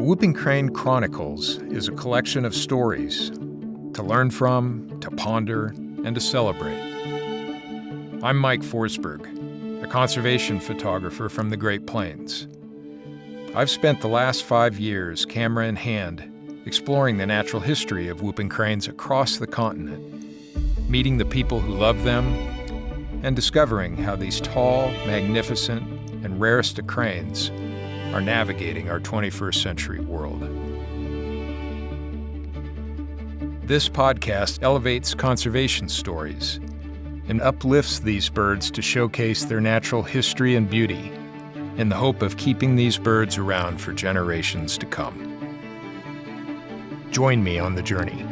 Whooping Crane Chronicles is a collection of stories to learn from, to ponder, and to celebrate. I'm Mike Forsberg, a conservation photographer from the Great Plains. I've spent the last 5 years, camera in hand, exploring the natural history of whooping cranes across the continent, meeting the people who love them, and discovering how these tall, magnificent, and rarest of cranes are navigating our 21st century world. This podcast elevates conservation stories and uplifts these birds to showcase their natural history and beauty in the hope of keeping these birds around for generations to come. Join me on the journey.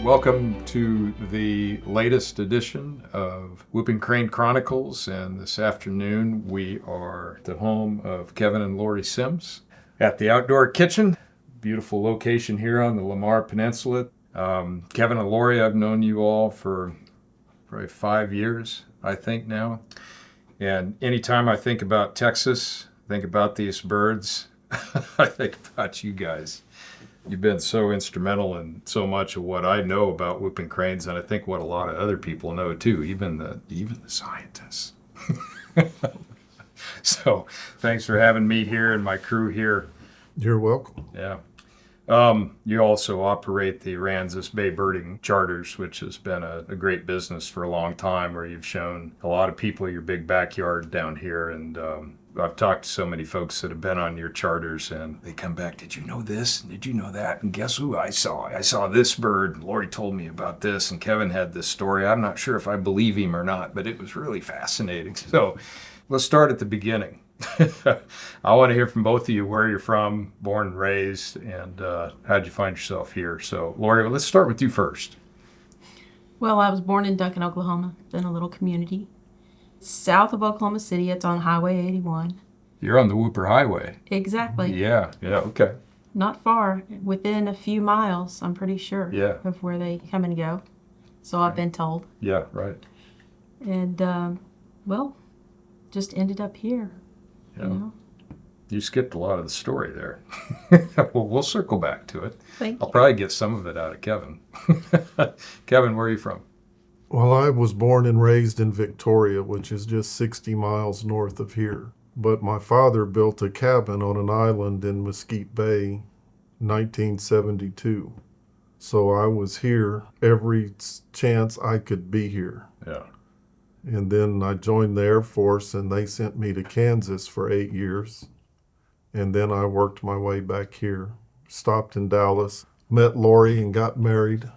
Welcome to the latest edition of Whooping Crane Chronicles, and this afternoon we are at the home of Kevin and Lori Sims at the Outdoor Kitchen. Beautiful location here on the Lamar Peninsula. Kevin and Lori, I've known you all for probably 5 years, I think now. And anytime I think about Texas, think about these birds, I think about you guys. You've been so instrumental in so much of what I know about whooping cranes, and I think what a lot of other people know too, even the scientists. So thanks for having me here and my crew here. You're welcome. Yeah. You also operate the Aransas Bay Birding Charters, which has been a great business for a long time, where you've shown a lot of people your big backyard down here. And I've talked to so many folks that have been on your charters, and they come back, did you know this? Did you know that? And guess who I saw? I saw this bird. Lori told me about this, and Kevin had this story. I'm not sure if I believe him or not, but it was really fascinating. So let's start at the beginning. I want to hear from both of you where you're from, born and raised, and how'd you find yourself here? So, Lori, let's start with you first. Well, I was born in Duncan, Oklahoma, in a little community south of Oklahoma City. It's on Highway 81. You're on the Whooper Highway. Exactly. Yeah, okay. Not far, within a few miles, I'm pretty sure, of where they come and go. So I've been told. Yeah, right. And, well, just ended up here. Yeah. You know? You skipped a lot of the story there. Well, we'll circle back to it. Thank I'll you. probably get some of it out of Kevin. Kevin, where are you from? Well, I was born and raised in Victoria, which is just 60 miles north of here. But my father built a cabin on an island in Mesquite Bay, 1972. So I was here every chance I could be here. Yeah. And then I joined the Air Force, and they sent me to Kansas for 8 years. And then I worked my way back here, stopped in Dallas, met Lori and got married.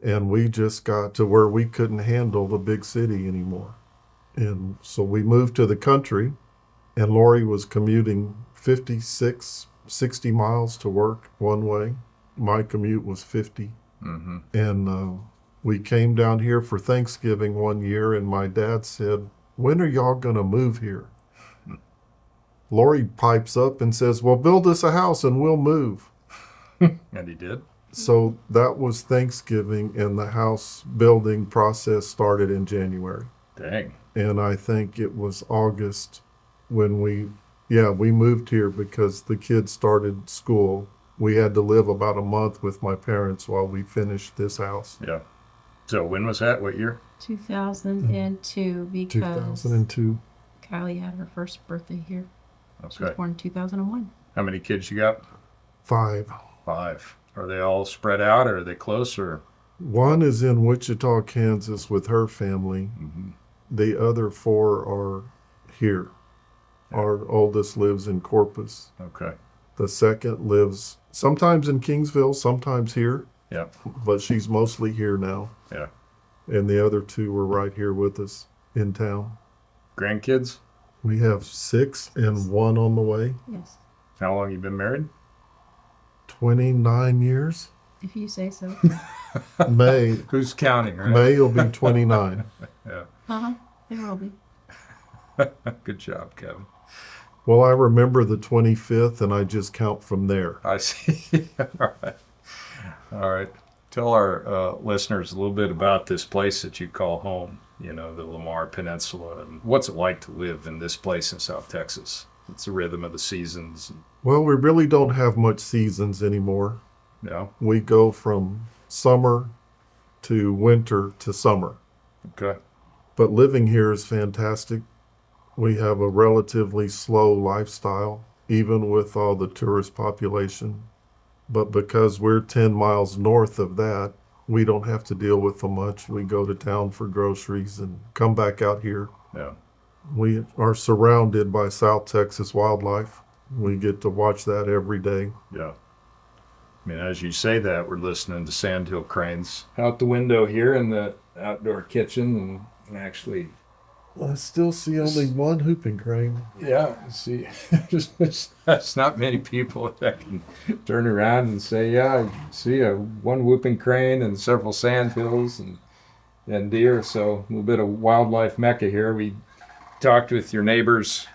And we just got to where we couldn't handle the big city anymore. And so we moved to the country, and Lori was commuting 56, 60 miles to work one way. My commute was 50. Mm-hmm. And we came down here for Thanksgiving one year, and my dad said, when are y'all going to move here? Lori pipes up and says, well, build us a house and we'll move. And he did? So that was Thanksgiving, and the house building process started in January. Dang. And I think it was August when we moved here because the kids started school. We had to live about a month with my parents while we finished this house. Yeah. So when was that? What year? 2002, because 2002. Carlee had her first birthday here. Okay. She was born in 2001. How many kids you got? 5. 5. Are they all spread out, or are they close, or? One is in Wichita, Kansas with her family. Mm-hmm. The other 4 are here. Our oldest lives in Corpus. Okay. The second lives sometimes in Kingsville, sometimes here. Yeah. But she's mostly here now. Yeah. And the other 2 were right here with us in town. Grandkids? We have 6 and 1 on the way. Yes, How long you been married? 29 years. if you say so. May. Who's counting, right? May will be 29. Yeah. Uh-huh, it will be. Good job, Kevin. Well, I remember the 25th, and I just count from there. I see. All right. Tell our listeners a little bit about this place that you call home, you know, the Lamar Peninsula, and what's it like to live in this place in South Texas? It's the rhythm of the seasons. Well, we really don't have much seasons anymore. Yeah. We go from summer to winter to summer. Okay. But living here is fantastic. We have a relatively slow lifestyle, even with all the tourist population. But because we're 10 miles north of that, we don't have to deal with them much. We go to town for groceries and come back out here. Yeah. We are surrounded by South Texas wildlife. We get to watch that every day. Yeah. I mean, as you say that, we're listening to sandhill cranes out the window here in the outdoor kitchen, and actually, I still see only one hooping crane. yeah, see, there's not many people that can turn around and say, yeah, I see one whooping crane and several sandhills and deer. So a little bit of wildlife mecca here. We talked with your neighbors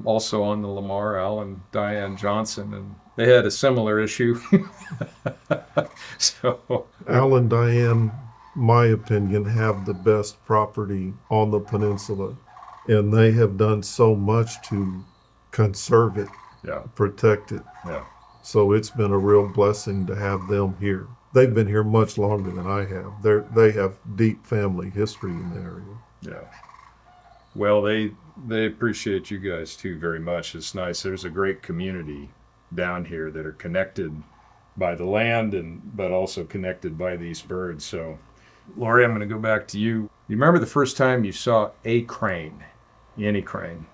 also on the Lamar, Al and Diane Johnson, and they had a similar issue. So Al and Diane, my opinion, have the best property on the peninsula, and they have done so much to conserve it, yeah, protect it. yeah, So it's been a real blessing to have them here. They've been here much longer than I have. They have deep family history in the area. yeah. Well, they appreciate you guys too very much. It's nice. There's a great community down here that are connected by the land but also connected by these birds. So, Lori, I'm going to go back to you. You remember the first time you saw a crane, any crane?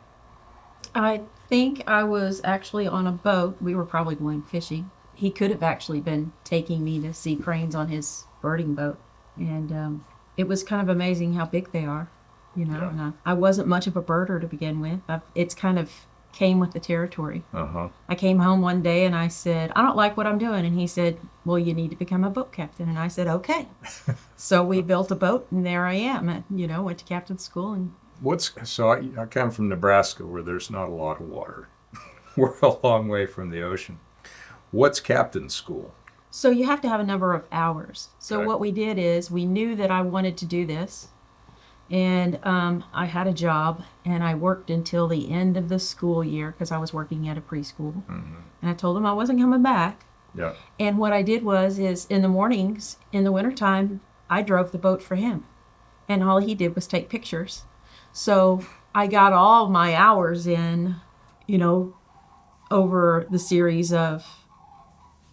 I think I was actually on a boat. We were probably going fishing. He could have actually been taking me to see cranes on his birding boat. And it was kind of amazing how big they are, you know. Yeah. And I wasn't much of a birder to begin with. It's kind of came with the territory. Uh-huh. I came home one day and I said, I don't like what I'm doing. And he said, well, you need to become a boat captain. And I said, okay. So we built a boat and there I am. Went to captain school. And I come from Nebraska where there's not a lot of water. We're a long way from the ocean. What's captain school? so you have to have a number of hours. So Okay. what we did is we knew that I wanted to do this. And I had a job, and I worked until the end of the school year because I was working at a preschool. Mm-hmm. And I told him I wasn't coming back. Yeah. And what I did was in the mornings, in the wintertime, I drove the boat for him. And all he did was take pictures. So I got all my hours in, over the series of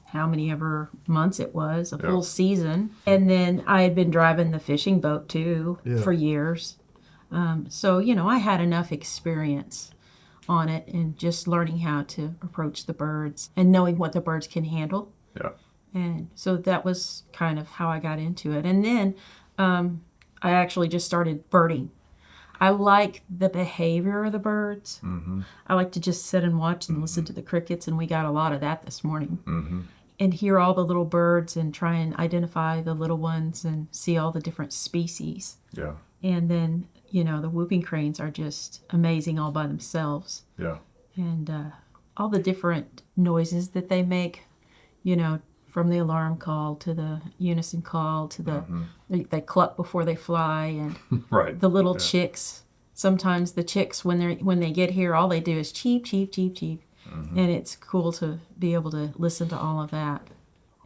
how many ever months it was, a full season. And then I had been driving the fishing boat too for years. So, I had enough experience on it and just learning how to approach the birds and knowing what the birds can handle. Yeah. And so that was kind of how I got into it. And then I actually just started birding. I like the behavior of the birds. Mm-hmm. I like to just sit and watch and listen to the crickets, and we got a lot of that this morning. Mm-hmm. And hear all the little birds and try and identify the little ones and see all the different species. Yeah. And then, the whooping cranes are just amazing all by themselves. Yeah. And all the different noises that they make, from the alarm call to the unison call to the, they cluck before they fly, and Right. the little chicks. Sometimes the chicks, when they get here, all they do is cheep, cheep, cheep, cheep. Mm-hmm. And it's cool to be able to listen to all of that.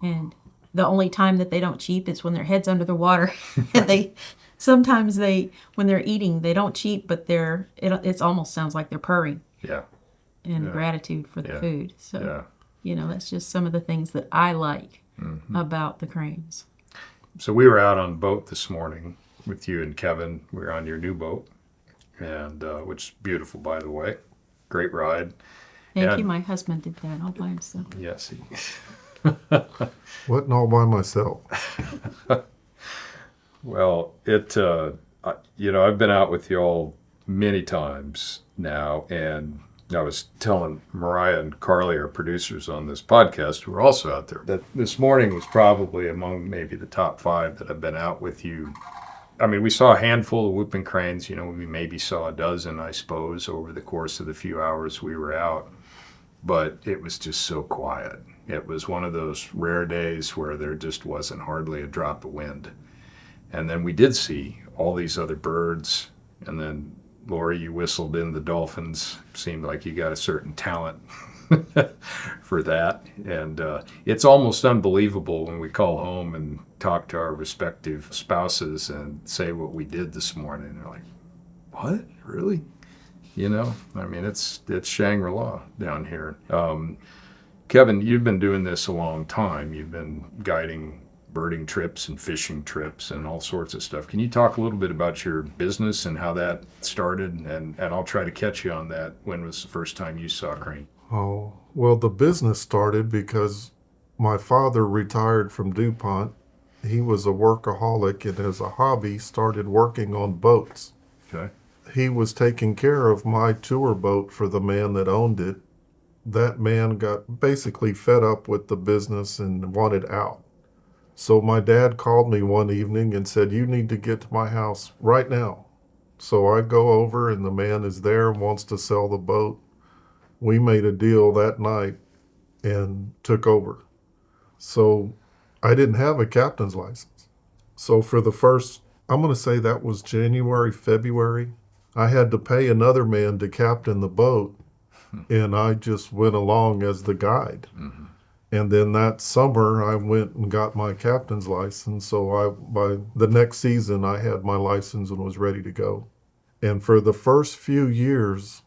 And the only time that they don't cheep is when their head's under the water. And sometimes when they're eating, they don't cheep, but it almost sounds like they're purring Yeah. in gratitude for the Yeah. food. So, Yeah. that's just some of the things that I like about the cranes. So we were out on a boat this morning with you and Kevin. We were on your new boat, and which is beautiful, by the way. Great ride. Thank you. My husband did that all by himself. Yes. Wasn't all by myself. Well, I've been out with you all many times now, and I was telling Mariah and Carlee, our producers on this podcast, who are also out there, that this morning was probably among maybe the top 5 that I've been out with you. I mean, we saw a handful of whooping cranes. We maybe saw a dozen, I suppose, over the course of the few hours we were out. But it was just so quiet. It was one of those rare days where there just wasn't hardly a drop of wind. And then we did see all these other birds. And then, Lori, you whistled in the dolphins. Seemed like you got a certain talent for that. And it's almost unbelievable when we call home and talk to our respective spouses and say what we did this morning. They're like, what? Really? You know, I mean, it's Shangri-La down here. Kevin, you've been doing this a long time. You've been guiding birding trips and fishing trips and all sorts of stuff. Can you talk a little bit about your business and how that started? And I'll try to catch you on that. When was the first time you saw crane? Oh, well, the business started because my father retired from DuPont. He was a workaholic and as a hobby started working on boats. Okay. He was taking care of my tour boat for the man that owned it. That man got basically fed up with the business and wanted out. So my dad called me one evening and said, you need to get to my house right now. So I go over and the man is there and wants to sell the boat. We made a deal that night and took over. So I didn't have a captain's license. So for the first, I'm going to say that was January, February, I had to pay another man to captain the boat. And I just went along as the guide. Mm-hmm. And then that summer, I went and got my captain's license. So by the next season, I had my license and was ready to go. And for the first few years,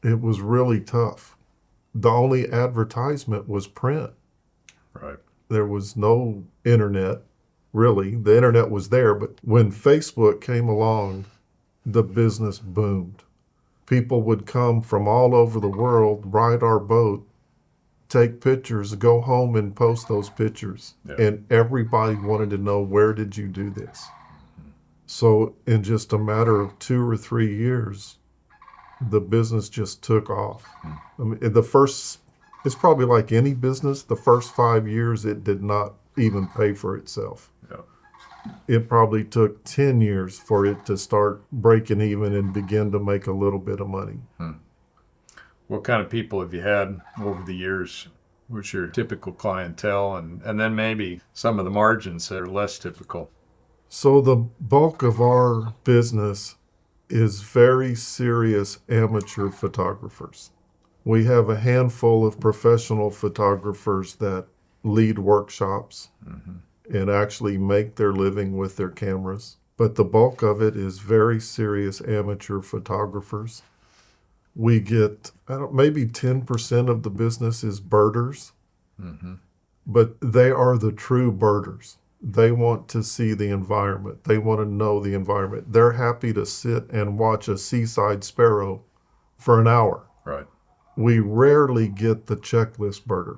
it was really tough. The only advertisement was print. Right. There was no internet, really. The internet was there, but when Facebook came along, the business boomed. People would come from all over the world, ride our boat, take pictures, go home and post those pictures. Yeah. And everybody wanted to know, where did you do this? Mm-hmm. So in just a matter of 2 or 3 years, the business just took off. Mm-hmm. I mean, it's probably like any business, the first 5 years, it did not even pay for itself. It probably took 10 years for it to start breaking even and begin to make a little bit of money. What kind of people have you had over the years? What's your typical clientele? And then maybe some of the margins that are less typical. So the bulk of our business is very serious amateur photographers. We have a handful of professional photographers that lead workshops. Mm-hmm. And actually make their living with their cameras. But the bulk of it is very serious amateur photographers. We get maybe 10% of the business is birders, mm-hmm. But they are the true birders. They want to see the environment. They want to know the environment. They're happy to sit and watch a seaside sparrow for an hour. Right. We rarely get the checklist birder.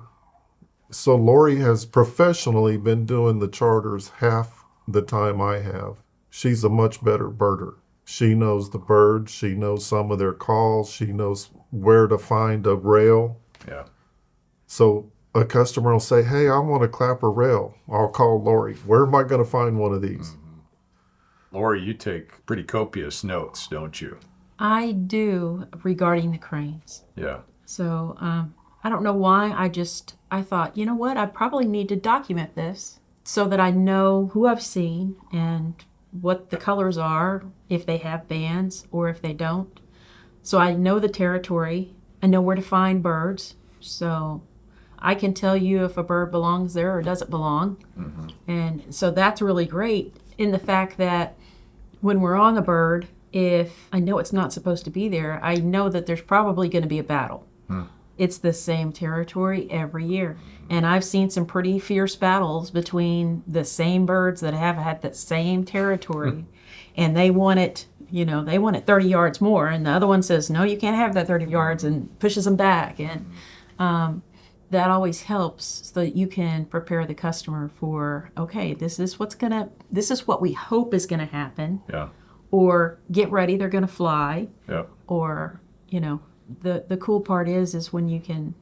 So Lori has professionally been doing the charters half the time I have. She's a much better birder. She knows the birds. She knows some of their calls. She knows where to find a rail. Yeah. So a customer will say, hey, I want a clapper rail. I'll call Lori. Where am I going to find one of these? Mm-hmm. Lori, you take pretty copious notes, don't you? I do, regarding the cranes. Yeah. So I don't know why. I thought, you know what? I probably need to document this so that I know who I've seen and what the colors are, if they have bands or if they don't. So I know the territory. I know where to find birds. So I can tell you if a bird belongs there or doesn't belong. Mm-hmm. And so that's really great in the fact that when we're on the bird, if I know it's not supposed to be there, I know that there's probably going to be a battle. It's the same territory every year. And I've seen some pretty fierce battles between the same birds that have had that same territory. And they want it, they want it 30 yards more. And the other one says, no, you can't have that 30 yards and pushes them back. And that always helps so that you can prepare the customer for, okay, this is what we hope is going to happen. Yeah. Or get ready, they're going to fly. Yeah. Or, the cool part is when you can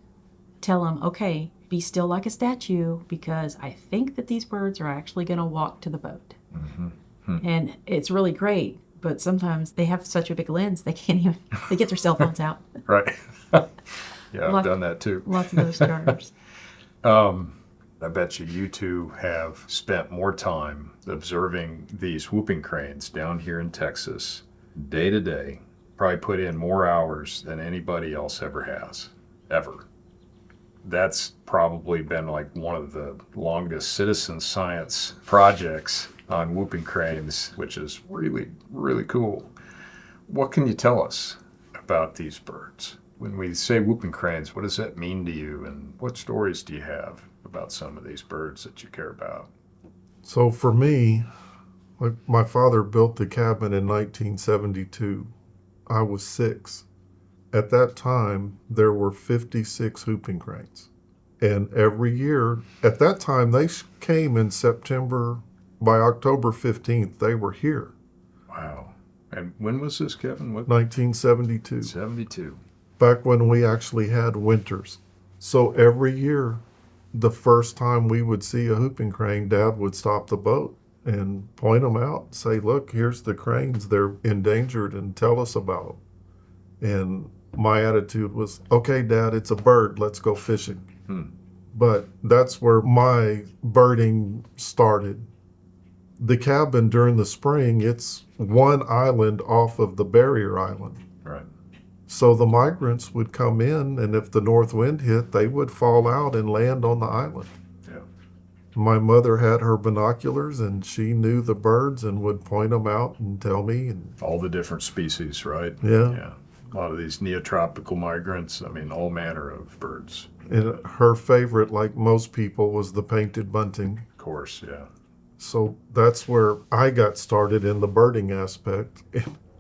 tell them, okay, be still like a statue because I think that these birds are actually going to walk to the boat. Mm-hmm. And it's really great, but sometimes they have such a big lens they get their cell phones out. Right. Yeah, I've done that too. Lots of those charters. I bet you two have spent more time observing these whooping cranes down here in Texas day to day. Probably put in more hours than anybody else ever has, ever. That's probably been like one of the longest citizen science projects on whooping cranes, which is really, really cool. What can you tell us about these birds? When we say whooping cranes, what does that mean to you, and what stories do you have about some of these birds that you care about? So for me, like my father built the cabin in 1972. I was 6. At that time, there were 56 whooping cranes. And every year, at that time, they came in September. By October 15th, they were here. Wow. And when was this, Kevin? What? 1972. 72. Back when we actually had winters. So every year, the first time we would see a whooping crane, Dad would stop the boat and point them out, say, look, here's the cranes, they're endangered, and tell us about them. And my attitude was, okay, Dad, it's a bird, let's go fishing. But that's where my birding started. The cabin during the spring, it's one island off of the barrier island. Right. So the migrants would come in, and if the north wind hit, they would fall out and land on the island. Yeah. My mother had her binoculars, and she knew the birds and would point them out and tell me. And All the different species, right? Yeah. Yeah. A lot of these neotropical migrants, I mean, all manner of birds. and her favorite, like most people, was the painted bunting. Of course, yeah. So that's where I got started in the birding aspect.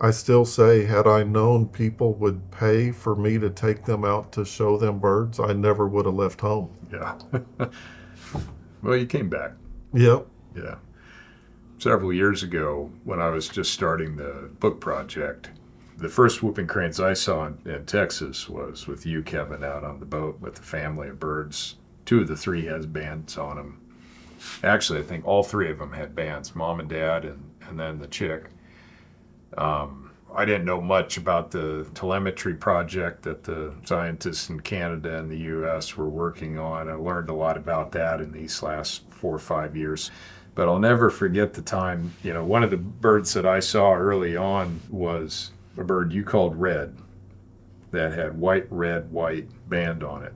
I still say, had I known people would pay for me to take them out to show them birds, I never would have left home. Yeah. Well, you came back. Yep. Yeah. Several years ago, when I was just starting the book project, the first whooping cranes I saw in Texas was with you, Kevin, out on the boat with a family of birds. 2 of the 3 has bands on them. Actually, I think all 3 of them had bands, Mom and Dad, and then the chick. I didn't know much about the telemetry project that the scientists in Canada and the U.S. were working on. I learned a lot about that in these last 4 or 5 years. But I'll never forget the time, one of the birds that I saw early on was a bird you called Red that had white, red, white band on it.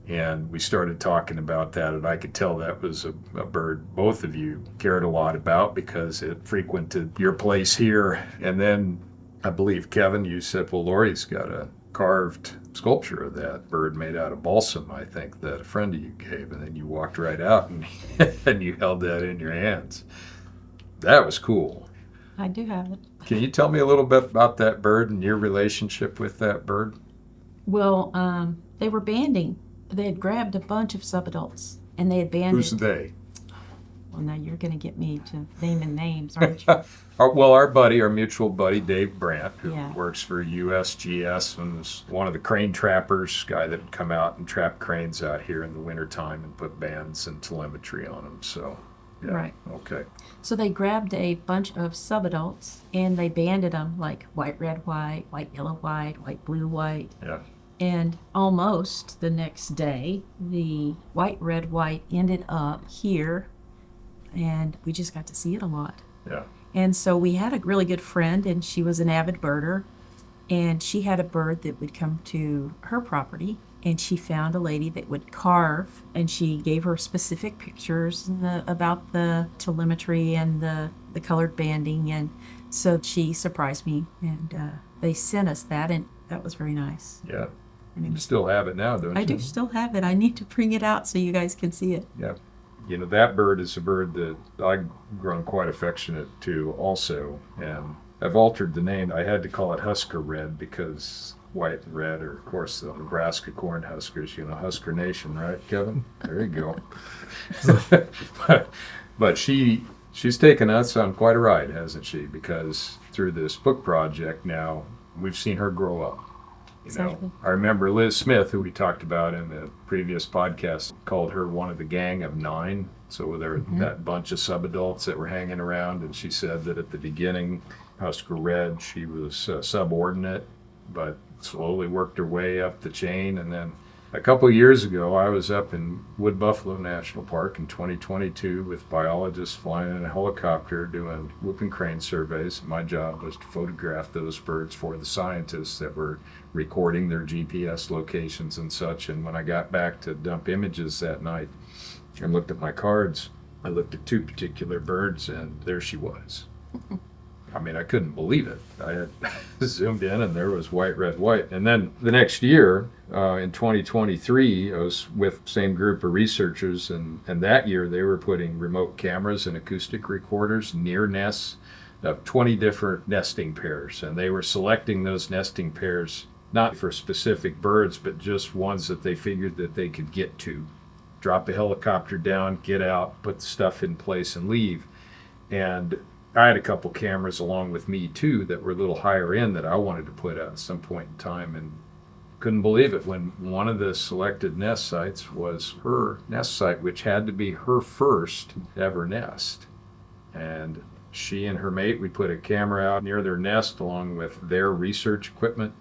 And we started talking about that, and I could tell that was a bird both of you cared a lot about because it frequented your place here. And then I believe, Kevin, you said, well, Lori's got a carved sculpture of that bird made out of balsam, I think, that a friend of you gave. And then you walked right out and, and you held that in your hands. That was cool. I do have it. Can you tell me a little bit about that bird and your relationship with that bird? Well, they were banding. They had grabbed a bunch of subadults, and they had banded. Who's they? Well, now you're going to get me to naming names, aren't you? Our mutual buddy, Dave Brandt, who Yeah. works for USGS and was one of the crane trappers, guy that would come out and trap cranes out here in the wintertime and put bands and telemetry on them. So, yeah. Right. Okay. So they grabbed a bunch of subadults, and they banded them like white, red, white, yellow, white, blue, white. Yeah. And almost the next day, the white, red, white ended up here, and we just got to see it a lot. Yeah. And so we had a really good friend, and she was an avid birder, and she had a bird that would come to her property, and she found a lady that would carve, and she gave her specific pictures about the telemetry and the colored banding, and so she surprised me, and they sent us that, and that was very nice. Yeah. And it You was, still have it now, don't you? I do still have it. I need to bring it out so you guys can see it. Yeah. That bird is a bird that I've grown quite affectionate to also. And I've altered the name. I had to call it Husker Red because white and red are, of course, the Nebraska corn huskers, Husker Nation, right, Kevin? There you go. but she's taken us on quite a ride, hasn't she? Because through this book project now, we've seen her grow up. Exactly. I remember Liz Smith, who we talked about in the previous podcast, called her one of the gang of 9. So there were that bunch of subadults that were hanging around, and she said that at the beginning, Husker Red, she was subordinate, but slowly worked her way up the chain, and then A couple of years ago, I was up in Wood Buffalo National Park in 2022 with biologists flying in a helicopter doing whooping crane surveys. My job was to photograph those birds for the scientists that were recording their GPS locations and such. And when I got back to dump images that night and looked at my cards, I looked at 2 particular birds, and there she was. I mean, I couldn't believe it. I had zoomed in, and there was white, red, white. And then the next year, in 2023, I was with the same group of researchers, and that year they were putting remote cameras and acoustic recorders near nests of 20 different nesting pairs. And they were selecting those nesting pairs not for specific birds, but just ones that they figured that they could get to. Drop a helicopter down, get out, put the stuff in place, and leave. And I had a couple cameras along with me too that were a little higher end that I wanted to put out at some point in time, and couldn't believe it when one of the selected nest sites was her nest site, which had to be her first ever nest. And she and her mate, we put a camera out near their nest along with their research equipment,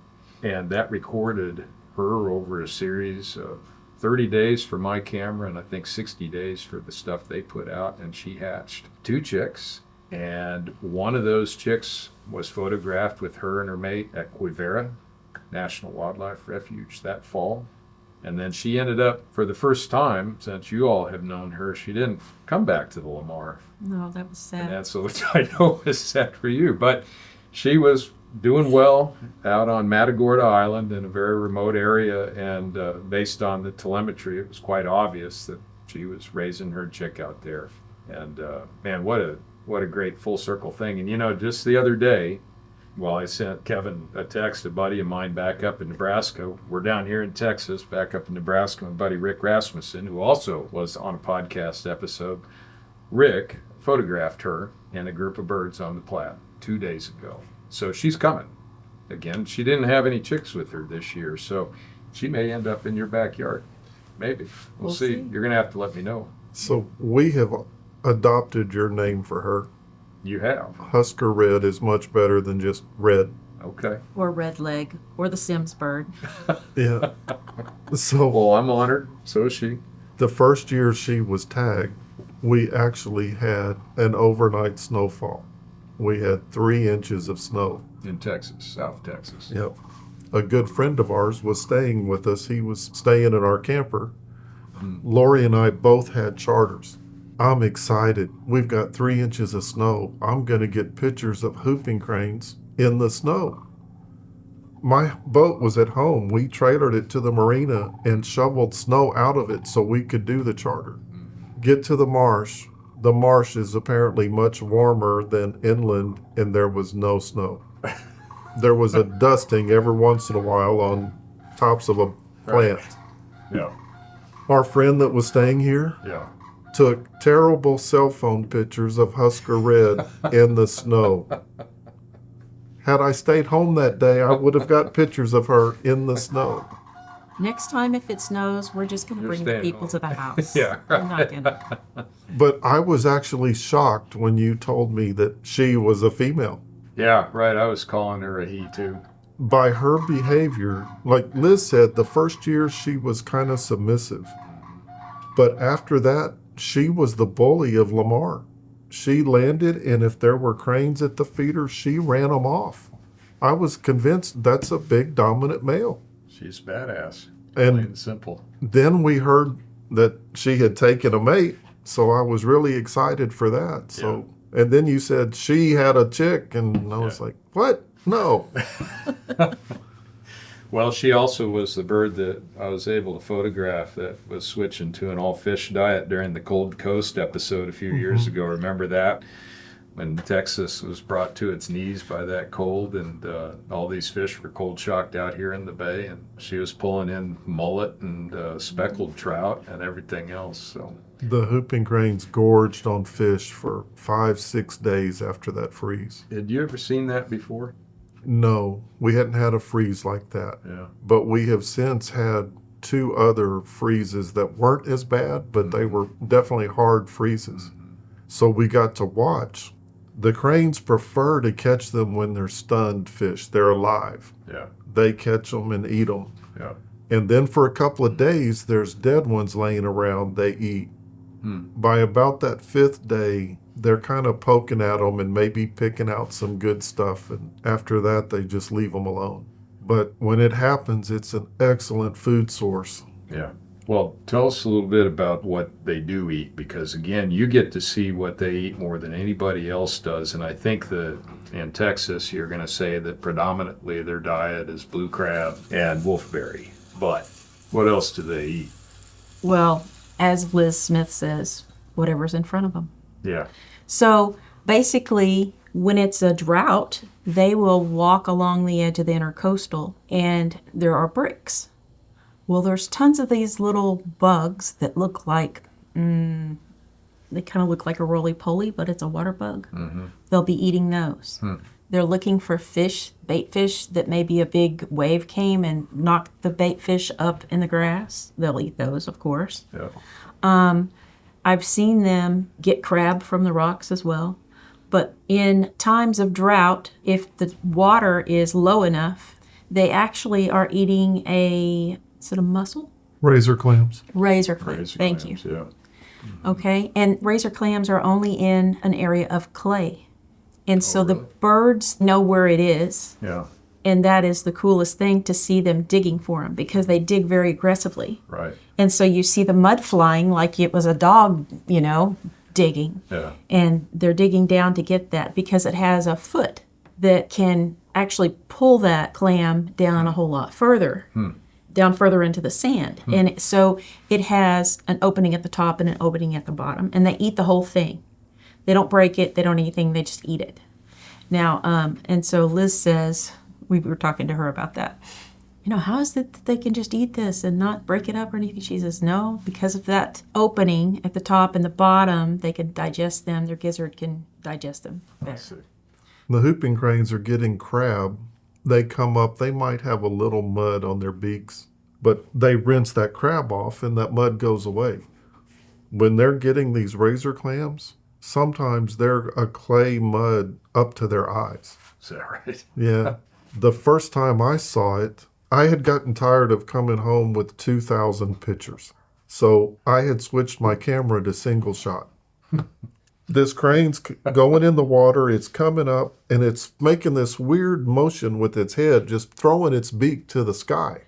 and that recorded her over a series of 30 days for my camera and I think 60 days for the stuff they put out, and she hatched 2 chicks. And one of those chicks was photographed with her and her mate at Quivira National Wildlife Refuge that fall. And then she ended up, for the first time, since you all have known her, she didn't come back to the Lamar. No, that was sad. And that's what I know was sad for you. But she was doing well out on Matagorda Island in a very remote area. And based on the telemetry, it was quite obvious that she was raising her chick out there. And man, what a great full circle thing. And you know, just the other day, well, I sent Kevin a text, a buddy of mine back up in Nebraska. We're down here in Texas, back up in Nebraska, my buddy Rick Rasmussen, who also was on a podcast episode. Rick photographed her and a group of birds on the Platte 2 days ago. So she's coming. Again, she didn't have any chicks with her this year, so she may end up in your backyard. Maybe. We'll see. You're going to have to let me know. So we have adopted your name for her. You have. Husker Red is much better than just red. Okay. Or red leg, or the Sims bird. Yeah. So Well, I'm honored. So is she. the first year she was tagged, we actually had an overnight snowfall. We had 3 inches of snow. In Texas, South Texas. Yep. A good friend of ours was staying with us. He was staying in our camper. Lori and I both had charters. I'm excited. We've got 3 inches of snow. I'm going to get pictures of whooping cranes in the snow. My boat was at home. We trailered it to the marina and shoveled snow out of it so we could do the charter. Get to the marsh. The marsh is apparently much warmer than inland, and there was no snow. There was a dusting every once in a while on tops of a plant. Yeah. Our friend that was staying here Yeah. took terrible cell phone pictures of Husker Red in the snow. Had I stayed home that day, I would have got pictures of her in the snow. Next time, if it snows, we're just going to You're bring the staying people home. to the house. Yeah. We're not going to. But I was actually shocked when you told me that she was a female. Yeah, right. I was calling her a he too. By her behavior, like Liz said, the first year she was kind of submissive. But after that, she was the bully of Lamar. She landed, and if there were cranes at the feeder, she ran them off. I was convinced that's a big dominant male. She's badass. And- Plain and simple. Then we heard that she had taken a mate, so I was really excited for that. So, and then you said she had a chick, and I was like, what? No. Well, she also was the bird that I was able to photograph that was switching to an all-fish diet during the Cold Coast episode a few years ago. Remember that? When Texas was brought to its knees by that cold, and all these fish were cold shocked out here in the bay, and she was pulling in mullet and speckled trout and everything else. So The whooping cranes gorged on fish for 5-6 days after that freeze. had you ever seen that before? No, we hadn't had a freeze like that. Yeah. But we have since had 2 other freezes that weren't as bad, but they were definitely hard freezes. So we got to watch. The cranes prefer to catch them when they're stunned fish. They're alive. Yeah. They catch them and eat them. Yeah. And then for a couple of days, there's dead ones laying around they eat. By about that 5th day, they're kind of poking at them and maybe picking out some good stuff. And after that, they just leave them alone. But when it happens, it's an excellent food source. Yeah. Well, tell us a little bit about what they do eat, because again, you get to see what they eat more than anybody else does. And I think that in Texas, you're going to say that predominantly their diet is blue crab and wolfberry. But what else do they eat? Well, as Liz Smith says, whatever's in front of them. Yeah. So basically, when it's a drought, they will walk along the edge of the intercoastal and there are bricks. Well, there's tons of these little bugs that look like, they kind of look like a roly-poly, but it's a water bug. They'll be eating those. They're looking for fish, bait fish, that maybe a big wave came and knocked the bait fish up in the grass. They'll eat those, of course. Yeah. I've seen them get crab from the rocks as well. But in times of drought, if the water is low enough, they actually are eating is it a mussel? Razor clams. Razor clams. Razor Thank clams, you. Yeah. Okay, and razor clams are only in an area of clay. And so the really? birds know where it is. Yeah. And that is the coolest thing, to see them digging for them, because they dig very aggressively. Right. And so you see the mud flying like it was a dog, digging. Yeah. And they're digging down to get that because it has a foot that can actually pull that clam down a whole lot further, down further into the sand. And so it has an opening at the top and an opening at the bottom, and they eat the whole thing. They don't break it, they don't eat anything, they just eat it. Now, and so Liz says, we were talking to her about that. How is it that they can just eat this and not break it up or anything? She says, no, because of that opening at the top and the bottom, they can digest them. Their gizzard can digest them I better. see. The whooping cranes are getting crab. They come up, they might have a little mud on their beaks, but they rinse that crab off and that mud goes away. When they're getting these razor clams, sometimes they're a clay mud up to their eyes. Is that right? Yeah. The first time I saw it, I had gotten tired of coming home with 2,000 pictures. So I had switched my camera to single shot. This crane's going in the water, it's coming up, and it's making this weird motion with its head, just throwing its beak to the sky.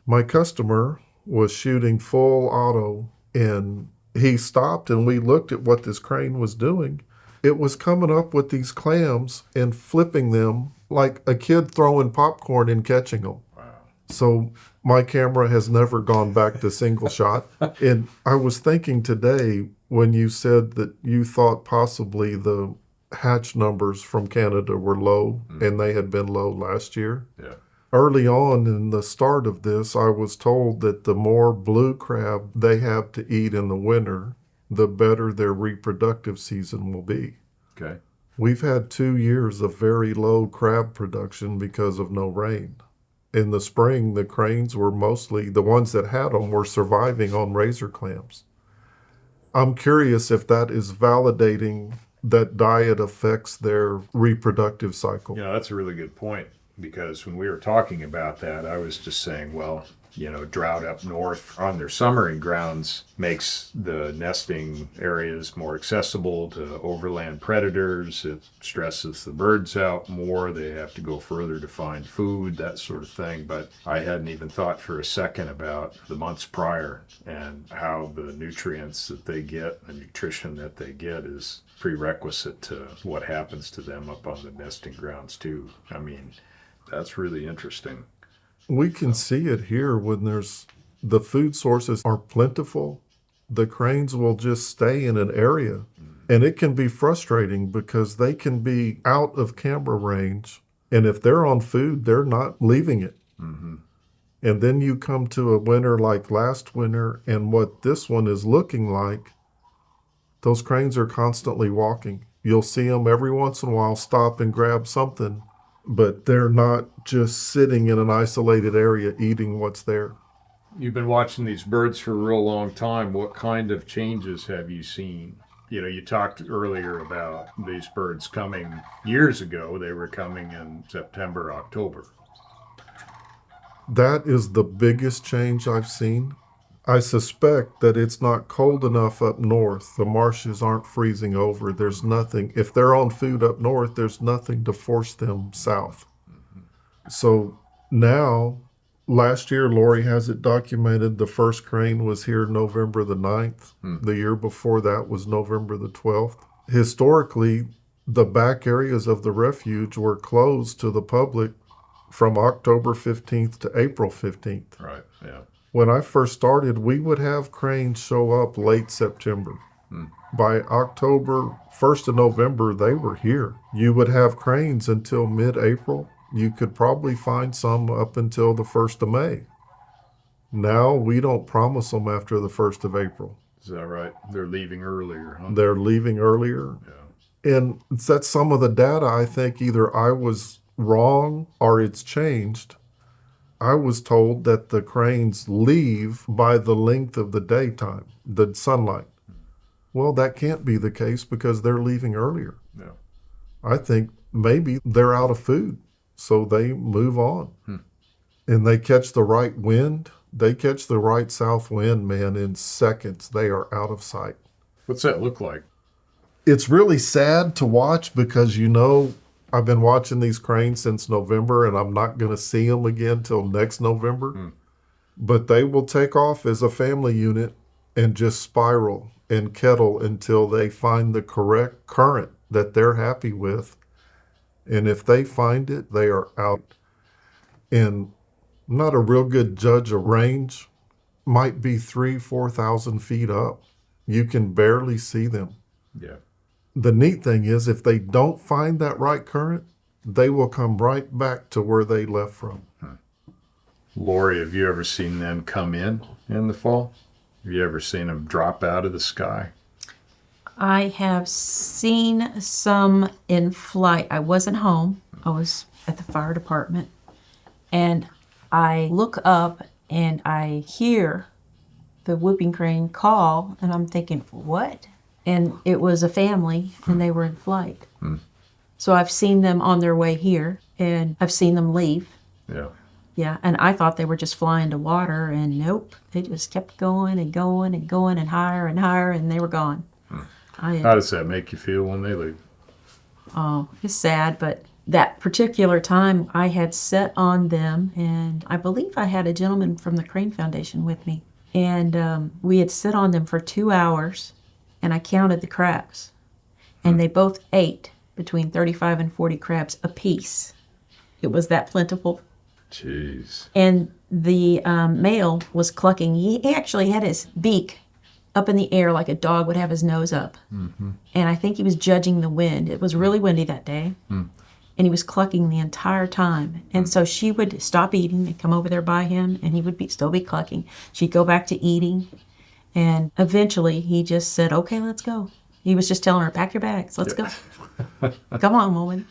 My customer was shooting full auto, and he stopped, and we looked at what this crane was doing. It was coming up with these clams and flipping them like a kid throwing popcorn and catching them. So my camera has never gone back to single shot. And I was thinking today, when you said that you thought possibly the hatch numbers from Canada were low, and they had been low last year. Yeah. Early on in the start of this, I was told that the more blue crab they have to eat in the winter, the better their reproductive season will be. Okay. We've had 2 years of very low crab production because of no rain. In the spring, the cranes were mostly, the ones that had them were surviving on razor clams. I'm curious if that is validating that diet affects their reproductive cycle. Yeah, that's a really good point, because when we were talking about that, I was just saying, well, drought up north on their summering grounds makes the nesting areas more accessible to overland predators. It stresses the birds out more. They have to go further to find food, that sort of thing. But I hadn't even thought for a second about the months prior and how the nutrients that they get, the nutrition that they get, is prerequisite to what happens to them up on the nesting grounds too. I mean, that's really interesting. We can see it here when the food sources are plentiful. The cranes will just stay in an area, and it can be frustrating because they can be out of camera range, and if they're on food, they're not leaving it. Mm-hmm. And then you come to a winter like last winter, and what this one is looking like, those cranes are constantly walking. You'll see them every once in a while stop and grab something, but they're not just sitting in an isolated area eating what's there. You've been watching these birds for a real long time. What kind of changes have you seen? You talked earlier about these birds coming years ago. They were coming in September, October. That is the biggest change I've seen. I suspect that it's not cold enough up north. The marshes aren't freezing over. There's nothing. If they're on food up north, there's nothing to force them south. So now, last year, Lori has it documented. The first crane was here November the 9th. The year before that was November the 12th. Historically, the back areas of the refuge were closed to the public from October 15th to April 15th. Right, yeah. When I first started, we would have cranes show up late September. By October 1st of November, they were here. You would have cranes until mid-April. You could probably find some up until the 1st of May. Now we don't promise them after the 1st of April. Is that right? They're leaving earlier, huh? They're leaving earlier. Yeah. And that's some of the data. I think either I was wrong or it's changed. I was told that the cranes leave by the length of the daytime, the sunlight. Well, that can't be the case because they're leaving earlier. Yeah. I think maybe they're out of food, so they move on. And they catch the right wind. They catch the right south wind, man, in seconds. They are out of sight. What's that look like? It's really sad to watch because, I've been watching these cranes since November, and I'm not going to see them again till next November. But they will take off as a family unit and just spiral and kettle until they find the correct current that they're happy with. And if they find it, they are out. And I'm not a real good judge of range. Might be 3,000-4,000 feet up. You can barely see them. Yeah. The neat thing is, if they don't find that right current, they will come right back to where they left from. Lori, have you ever seen them come in the fall? Have you ever seen them drop out of the sky? I have seen some in flight. I wasn't home. I was at the fire department. And I look up and I hear the whooping crane call, and I'm thinking, what? And it was a family, and they were in flight. So I've seen them on their way here, and I've seen them leave. Yeah. Yeah, and I thought they were just flying to water, and nope. They just kept going and going and going and higher, and they were gone. How does that make you feel when they leave? Oh, it's sad, but that particular time I had set on them, and I believe I had a gentleman from the Crane Foundation with me. And we had sit on them for 2 hours, and I counted the crabs. And they both ate between 35 and 40 crabs apiece. It was that plentiful. Jeez. And the male was clucking. He actually had his beak up in the air like a dog would have his nose up. And I think he was judging the wind. It was really windy that day. And he was clucking the entire time. And so she would stop eating and come over there by him, and he would still be clucking. She'd go back to eating. And eventually he just said, okay, let's go. He was just telling her, pack your bags, let's go. Come on, woman.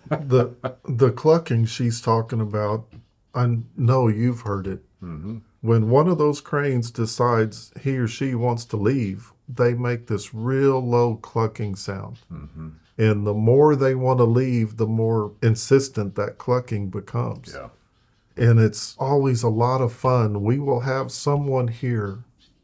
The clucking she's talking about, I know you've heard it. When one of those cranes decides he or she wants to leave, they make this real low clucking sound. And the more they want to leave, the more insistent that clucking becomes. Yeah. And it's always a lot of fun. We will have someone here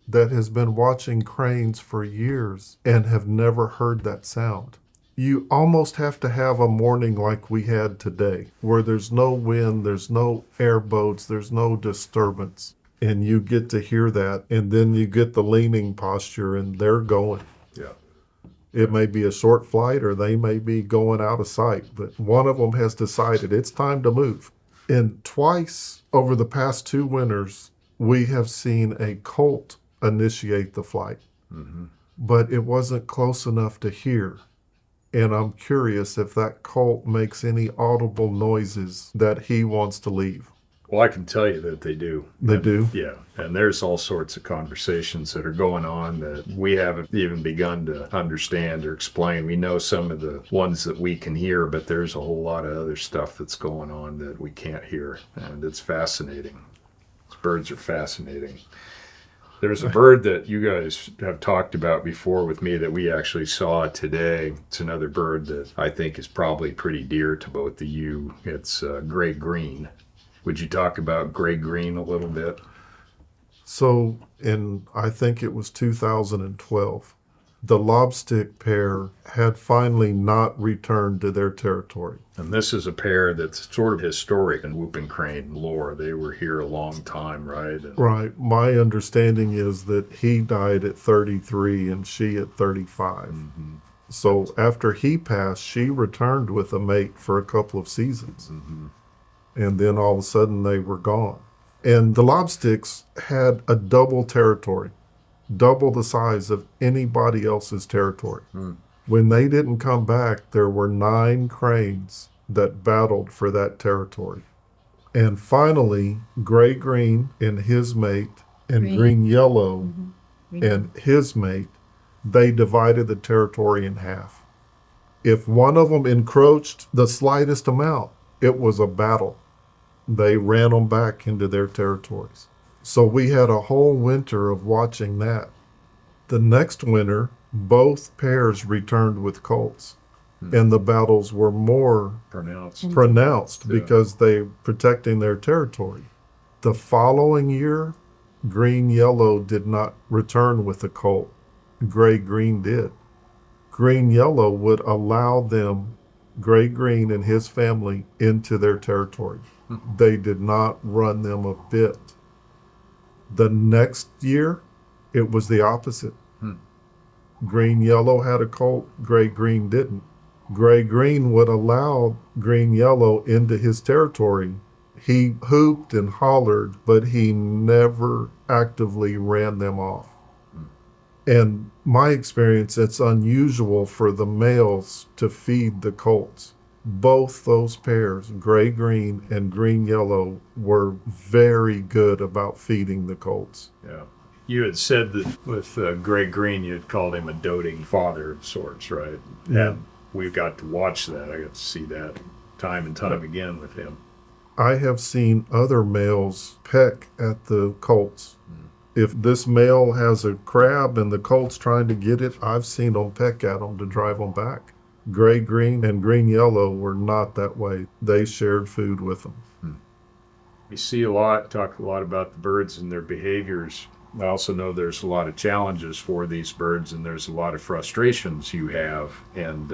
that has been watching cranes for years and have never heard that sound. You almost have to have a morning like we had today, where there's no wind, there's no airboats, there's no disturbance. And you get to hear that, and then you get the leaning posture, and they're going. Yeah. It may be a short flight, or they may be going out of sight, but one of them has decided it's time to move. And twice over the past 2 winters, we have seen a colt initiate the flight. But it wasn't close enough to hear. And I'm curious if that colt makes any audible noises that he wants to leave. Well, I can tell you that they do. They do? Yeah. And there's all sorts of conversations that are going on that we haven't even begun to understand or explain. We know some of the ones that we can hear, but there's a whole lot of other stuff that's going on that we can't hear. And it's fascinating. These birds are fascinating. There's a bird that you guys have talked about before with me that we actually saw today. It's another bird that I think is probably pretty dear to both of you. It's gray-green. Would you talk about gray-green a little bit? So I think it was 2012, the lobstick pair had finally not returned to their territory. And this is a pair that's sort of historic in whooping crane lore. They were here a long time, right? Right. My understanding is that he died at 33 and she at 35. Mm-hmm. So after he passed, she returned with a mate for a couple of seasons. Mm-hmm. And then all of a sudden they were gone. And the lobsticks had a double territory, double the size of anybody else's territory. Mm. When they didn't come back, there were 9 cranes that battled for that territory. And finally, gray-green and his mate, and green-yellow and his mate, they divided the territory in half. If one of them encroached the slightest amount, it was a battle. They ran them back into their territories. So we had a whole winter of watching that. The next winter, both pairs returned with colts, and the battles were more pronounced because they protecting their territory. The following year, green-yellow did not return with a colt. Gray-green did. Green-yellow would allow them, gray-green and his family, into their territory. They did not run them a bit. The next year, it was the opposite. Green-yellow had a colt, gray-green didn't. Gray-green would allow green-yellow into his territory. He hooped and hollered, but he never actively ran them off. And my experience, it's unusual for the males to feed the colts. Both those pairs, gray-green and green-yellow, were very good about feeding the colts. Yeah. You had said that with gray-green, you had called him a doting father of sorts, right? Yeah. And we got to watch that. I got to see that time and time again with him. I have seen other males peck at the colts. If this male has a crab and the colt's trying to get it, I've seen them peck at them to drive them back. Gray-green and green-yellow were not that way. They shared food with them. We see talk a lot about the birds and their behaviors. I also know there's a lot of challenges for these birds, and there's a lot of frustrations you have, and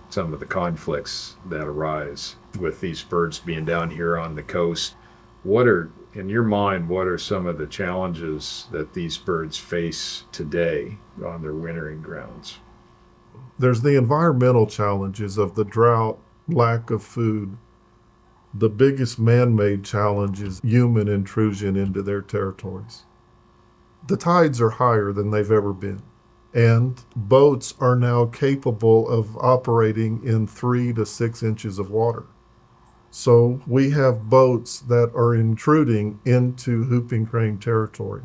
some of the conflicts that arise with these birds being down here on the coast. In your mind, what are some of the challenges that these birds face today on their wintering grounds? There's the environmental challenges of the drought, lack of food. The biggest man-made challenge is human intrusion into their territories. The tides are higher than they've ever been, and boats are now capable of operating in 3 to 6 inches of water. So we have boats that are intruding into whooping crane territory.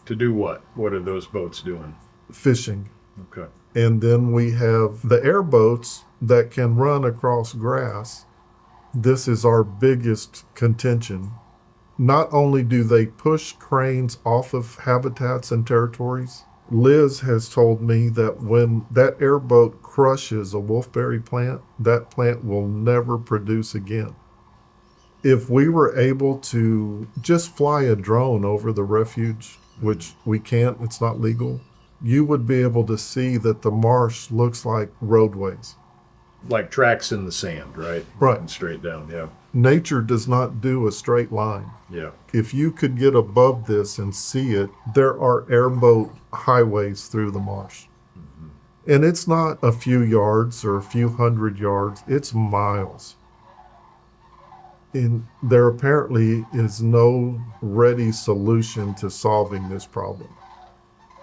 To do what? What are those boats doing? Fishing. Okay. And then we have the airboats that can run across grass. This is our biggest contention. Not only do they push cranes off of habitats and territories, Liz has told me that when that airboat crushes a wolfberry plant, that plant will never produce again. If we were able to just fly a drone over the refuge, which we can't, it's not legal, you would be able to see that the marsh looks like roadways. Like tracks in the sand, right? Right. And straight down, yeah. Nature does not do a straight line. Yeah. If you could get above this and see it, there are airboat highways through the marsh. Mm-hmm. And it's not a few yards or a few hundred yards, it's miles. And there apparently is no ready solution to solving this problem.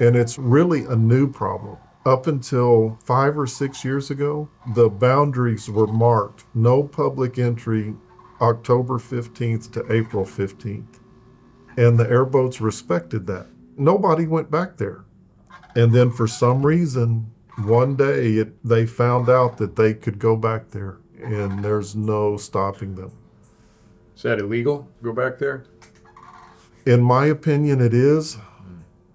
And it's really a new problem. Up until 5 or 6 years ago, the boundaries were marked. No public entry October 15th to April 15th. And the airboats respected that. Nobody went back there. And then for some reason, one day they found out that they could go back there, and there's no stopping them. Is that illegal? Go back there? In my opinion, it is.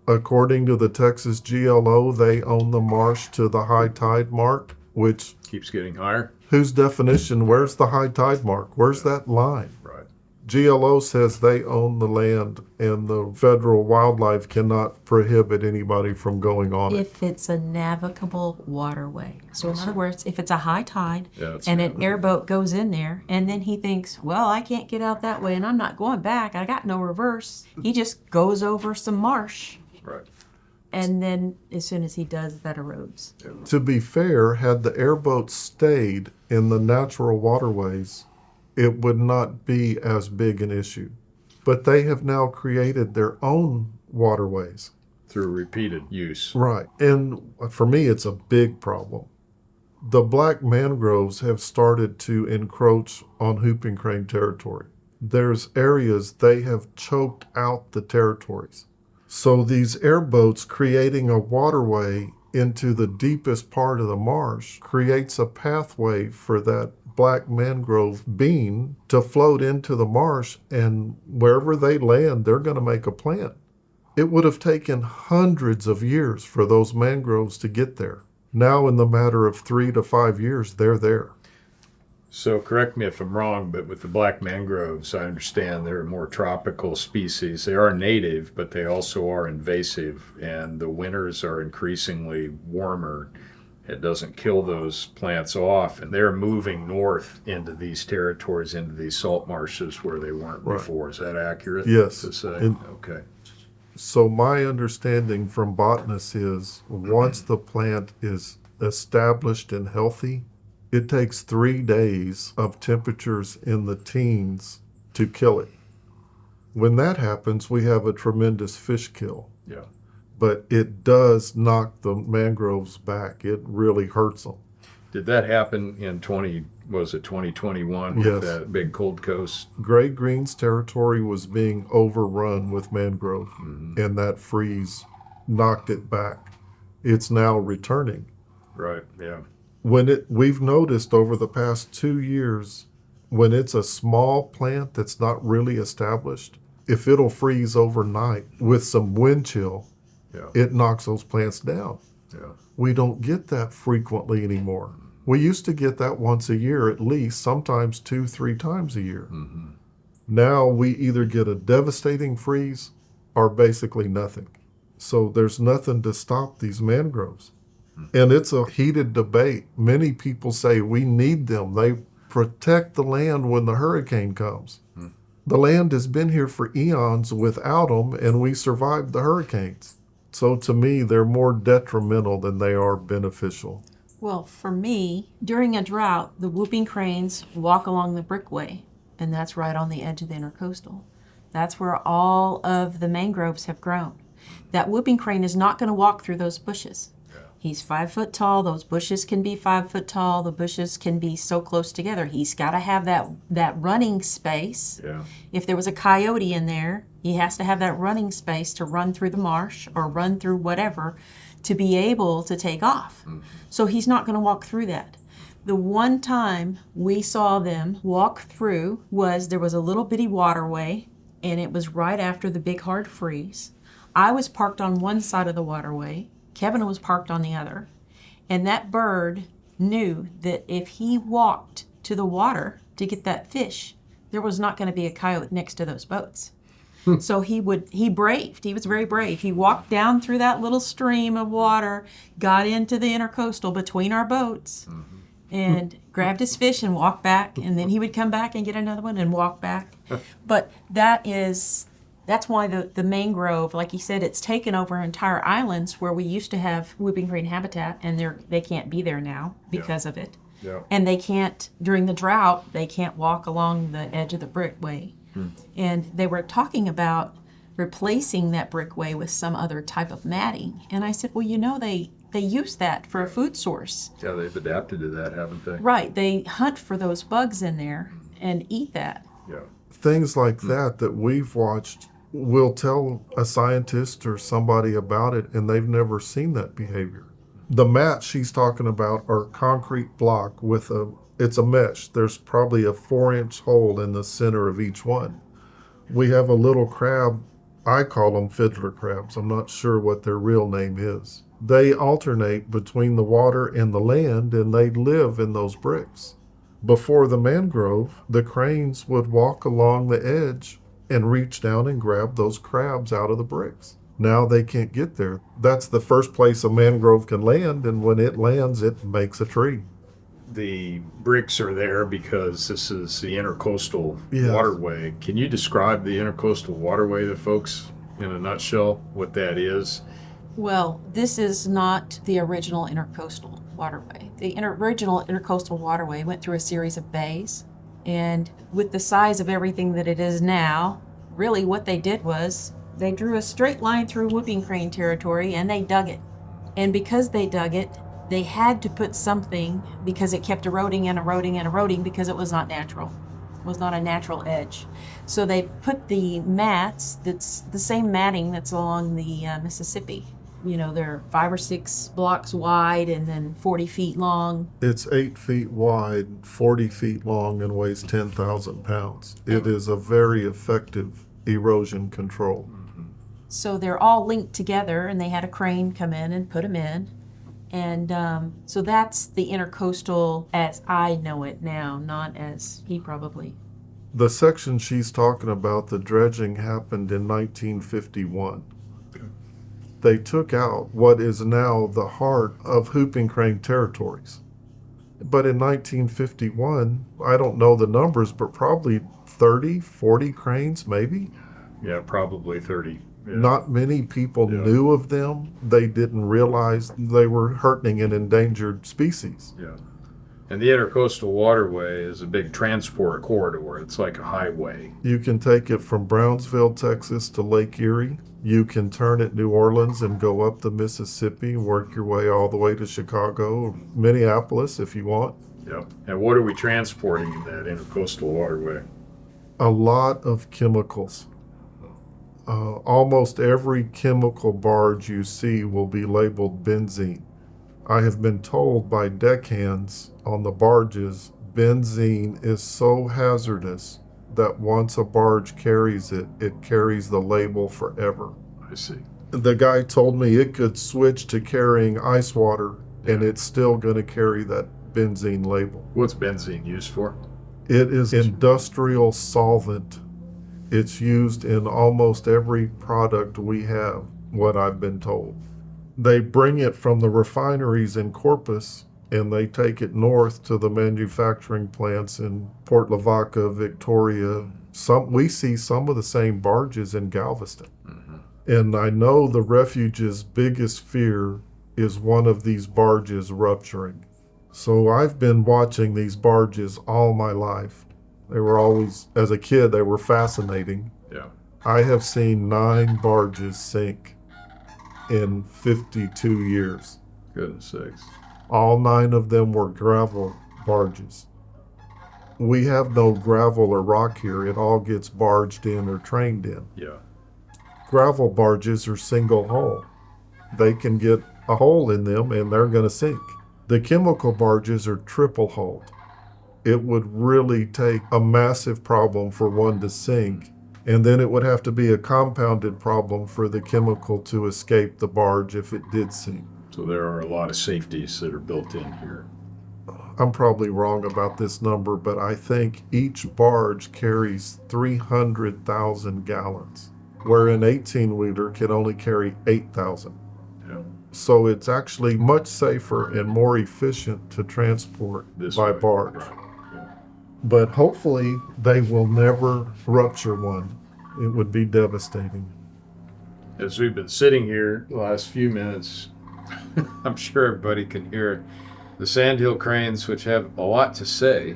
According to the Texas GLO, they own the marsh to the high tide mark, which keeps getting higher. Whose definition? Where's the high tide mark? Where's that line? Right. GLO says they own the land and the federal wildlife cannot prohibit anybody from going on it. If it's a navigable waterway. So in other words, if it's a high tide it's and an airboat goes in there and then he thinks, well, I can't get out that way and I'm not going back. I got no reverse. He just goes over some marsh. Right. And then as soon as he does, that erodes. To be fair, had the airboat stayed in the natural waterways, it would not be as big an issue. But they have now created their own waterways. Through repeated use. Right. And for me, it's a big problem. The black mangroves have started to encroach on whooping crane territory. There's areas they have choked out the territories. So these airboats creating a waterway into the deepest part of the marsh creates a pathway for that black mangrove bean to float into the marsh, and wherever they land, they're going to make a plant. It would have taken hundreds of years for those mangroves to get there. Now, in the matter of 3 to 5 years, they're there. So correct me if I'm wrong, but with the black mangroves, I understand they're a more tropical species. They are native, but they also are invasive, and the winters are increasingly warmer. It doesn't kill those plants off, and they're moving north into these territories, into these salt marshes where they weren't before. Is that accurate? Yes. To say? Okay. So my understanding from botanists is once the plant is established and healthy, it takes 3 days of temperatures in the teens to kill it. When that happens, we have a tremendous fish kill. Yeah. But it does knock the mangroves back. It really hurts them. Did that happen in 2021 with Yes. that big cold coast? Gray Green's territory was being overrun with mangrove, and that freeze knocked it back. It's now returning. Right, yeah. We've noticed over the past 2 years, when it's a small plant that's not really established, if it'll freeze overnight with some wind chill, it knocks those plants down. Yeah. We don't get that frequently anymore. We used to get that once a year at least, sometimes 2-3 times a year. Now we either get a devastating freeze or basically nothing. So there's nothing to stop these mangroves. And it's a heated debate. Many people say we need them. They protect the land when the hurricane comes. The land has been here for eons without them, and we survived the hurricanes. So to me, they're more detrimental than they are beneficial. Well, for me, during a drought, the whooping cranes walk along the brickway, and that's right on the edge of the intercoastal. That's where all of the mangroves have grown. That whooping crane is not going to walk through those bushes. He's 5 foot tall. Those bushes can be 5 foot tall. The bushes can be so close together. He's got to have that running space. Yeah. If there was a coyote in there, he has to have that running space to run through the marsh or run through whatever to be able to take off. So he's not going to walk through that. The one time we saw them walk through there was a little bitty waterway, and it was right after the big hard freeze. I was parked on one side of the waterway. Kevin was parked on the other, and that bird knew that if he walked to the water to get that fish, there was not going to be a coyote next to those boats. So he braved. He was very brave. He walked down through that little stream of water, got into the intercoastal between our boats, and grabbed his fish and walked back, and then he would come back and get another one and walk back. But that's why the mangrove, like he said, it's taken over entire islands where we used to have whooping crane habitat, and they can't be there now because of it. Yeah. And they can't, during the drought, they can't walk along the edge of the brickway. And they were talking about replacing that brickway with some other type of matting. And I said, well, they use that for a food source. Yeah, they've adapted to that, haven't they? Right. They hunt for those bugs in there and eat that. Yeah. Things like that we've watched, we'll tell a scientist or somebody about it, and they've never seen that behavior. The mats she's talking about are concrete block with it's a mesh. There's probably a 4-inch hole in the center of each one. We have a little crab, I call them fiddler crabs. I'm not sure what their real name is. They alternate between the water and the land, and they live in those bricks. Before the mangrove, the cranes would walk along the edge and reach down and grab those crabs out of the bricks. Now they can't get there. That's the first place a mangrove can land, and when it lands, it makes a tree. The bricks are there because this is the intercoastal Yes. waterway. Can you describe the intercoastal waterway to folks in a nutshell, what that is? Well, this is not the original intercoastal waterway. The original intercoastal waterway went through a series of bays, and with the size of everything that it is now, really what they did was they drew a straight line through whooping crane territory and they dug it. And because they dug it, they had to put something, because it kept eroding and eroding and eroding, because it was not natural. It was not a natural edge. So they put the mats, that's the same matting that's along the Mississippi. You know, they're 5 or 6 blocks wide and then 40 feet long. It's 8 feet wide, 40 feet long, and weighs 10,000 pounds. It is a very effective erosion control. So they're all linked together, and they had a crane come in and put them in. And so that's the intercoastal as I know it now, not as he probably. The section she's talking about, the dredging, happened in 1951. They took out what is now the heart of whooping crane territories. But in 1951, I don't know the numbers, but probably 30, 40 cranes maybe. Yeah, probably 30. Yeah. Not many people Yeah. knew of them. They didn't realize they were hurting an endangered species. Yeah. And the intercoastal waterway is a big transport corridor. It's like a highway. You can take it from Brownsville, Texas to Lake Erie. You can turn at New Orleans and go up the Mississippi, work your way all the way to Chicago, Minneapolis if you want. Yeah. And what are we transporting in that intercoastal waterway? A lot of chemicals. Almost every chemical barge you see will be labeled benzene. I have been told by deckhands on the barges, benzene is so hazardous that once a barge carries it, it carries the label forever. I see. The guy told me it could switch to carrying ice water and it's still going to carry that benzene label. What's benzene used for? It is industrial solvent. It's used in almost every product we have, what I've been told. They bring it from the refineries in Corpus and they take it north to the manufacturing plants in Port Lavaca, Victoria. We see some of the same barges in Galveston. Mm-hmm. And I know the refuge's biggest fear is one of these barges rupturing. So I've been watching these barges all my life. They were always, as a kid, they were fascinating. Yeah. I have seen 9 barges sink in 52 years. Goodness sakes. All 9 of them were gravel barges. We have no gravel or rock here. It all gets barged in or trained in. Yeah. Gravel barges are single hull. They can get a hole in them and they're going to sink. The chemical barges are triple hulled. It would really take a massive problem for one to sink, and then it would have to be a compounded problem for the chemical to escape the barge if it did sink. So there are a lot of safeties that are built in here. I'm probably wrong about this number, but I think each barge carries 300,000 gallons, where an 18-wheeler can only carry 8,000. Yeah. So it's actually much safer and more efficient to transport This by way. barge. Right. Yeah. But hopefully they will never rupture one. It would be devastating. As we've been sitting here the last few minutes, I'm sure everybody can hear the sandhill cranes, which have a lot to say.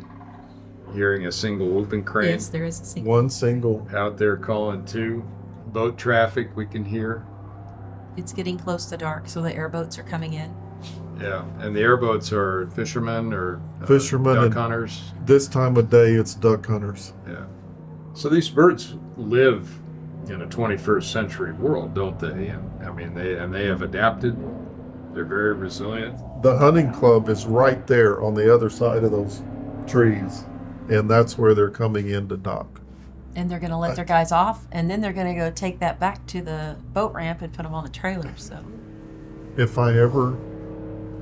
Hearing a single whooping crane Yes, there is a single. One single, out there calling to boat traffic, we can hear. It's getting close to dark, so the airboats are coming in. Yeah, and the airboats are fishermen or Fishermen duck and- hunters. this time of day it's duck hunters. Yeah. So these birds live in a 21st century world, don't they? And I mean, they have adapted. They're very resilient. The hunting club is right there on the other side of those trees, and that's where they're coming in to dock. And they're going to let their guys off, and then they're going to go take that back to the boat ramp and put them on the trailer. So If I ever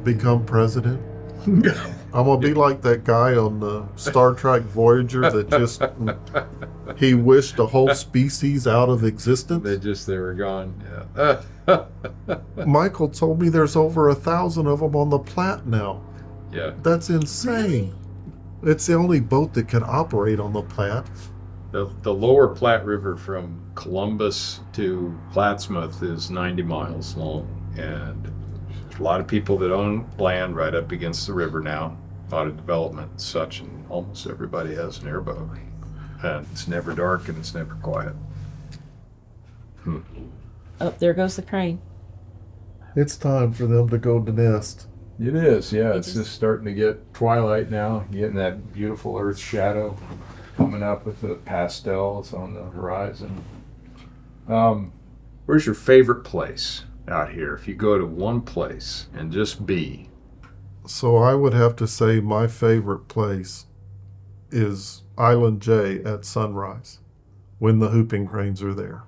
become president, I'm gonna be like that guy on the Star Trek Voyager that just he wished a whole species out of existence. They were gone. Yeah. Michael told me there's over 1,000 of them on the Platte now. Yeah. That's insane. It's the only boat that can operate on the Platte. The lower Platte River from Columbus to Plattsmouth is 90 miles long, and there's a lot of people that own land right up against the river now. A lot of development and such, and almost everybody has an airboat. And it's never dark and it's never quiet. Oh, there goes the crane. It's time for them to go to nest. It is, yeah. It's just starting to get twilight now, getting that beautiful earth shadow coming up with the pastels on the horizon. Where's your favorite place out here? If you go to one place and just be. So I would have to say my favorite place is Island J at sunrise when the whooping cranes are there.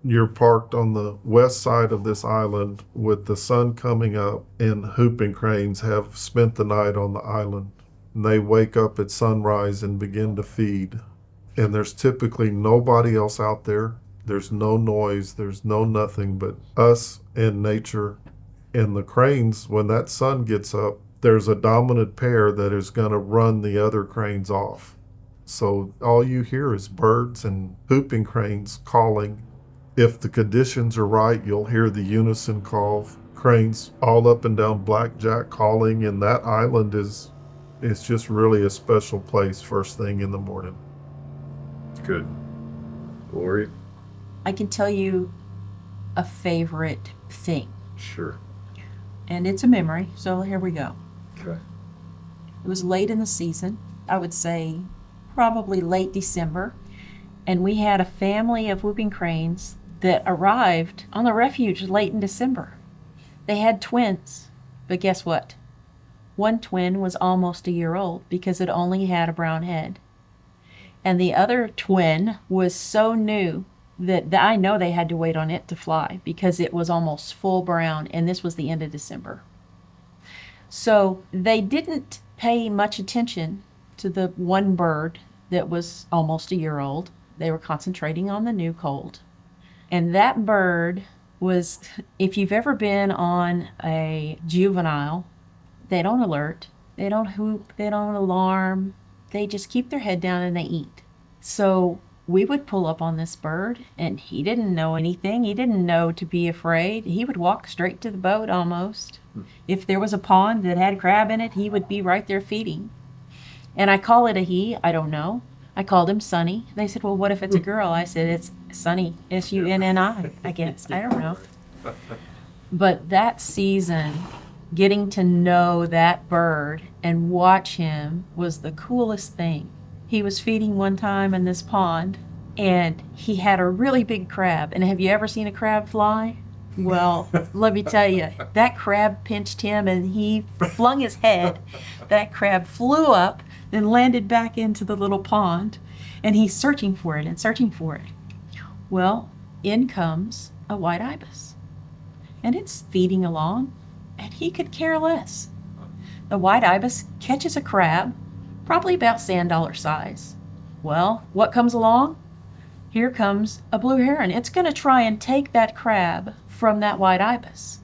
You're parked on the west side of this island with the sun coming up, and whooping cranes have spent the night on the island. And they wake up at sunrise and begin to feed. And there's typically nobody else out there. There's no noise. There's no nothing but us and nature. And the cranes, when that sun gets up, there's a dominant pair that is going to run the other cranes off. So all you hear is birds and whooping cranes calling. If the conditions are right, you'll hear the unison call. Cranes all up and down Blackjack calling, and that island is just really a special place first thing in the morning. Good. Lori? I can tell you a favorite thing, Sure. and it's a memory, so here we go. Okay. It was late in the season, I would say probably late December, and we had a family of whooping cranes that arrived on the refuge late in December. They had twins, but guess what? One twin was almost a year old because it only had a brown head. And the other twin was so new that I know they had to wait on it to fly because it was almost full brown, and this was the end of December. So they didn't pay much attention to the one bird that was almost a year old. They were concentrating on the new colt. And that bird was, if you've ever been on a juvenile, they don't alert, they don't hoop, they don't alarm, they just keep their head down and they eat. So we would pull up on this bird, and he didn't know anything. He didn't know to be afraid. He would walk straight to the boat almost. If there was a pond that had crab in it, he would be right there feeding. And I call it a he, I don't know. I called him Sunny. They said, well, what if it's a girl? I said, it's Sunny, Sunni, I guess. I don't know. But that season, getting to know that bird and watch him was the coolest thing. He was feeding one time in this pond, and he had a really big crab. And have you ever seen a crab fly? Well, let me tell you, that crab pinched him, and he flung his head. That crab flew up, then landed back into the little pond, and he's searching for it and searching for it. Well, in comes a white ibis, and it's feeding along, and he could care less. The white ibis catches a crab, probably about sand dollar size. Well, what comes along? Here comes a blue heron. It's going to try and take that crab from that white ibis.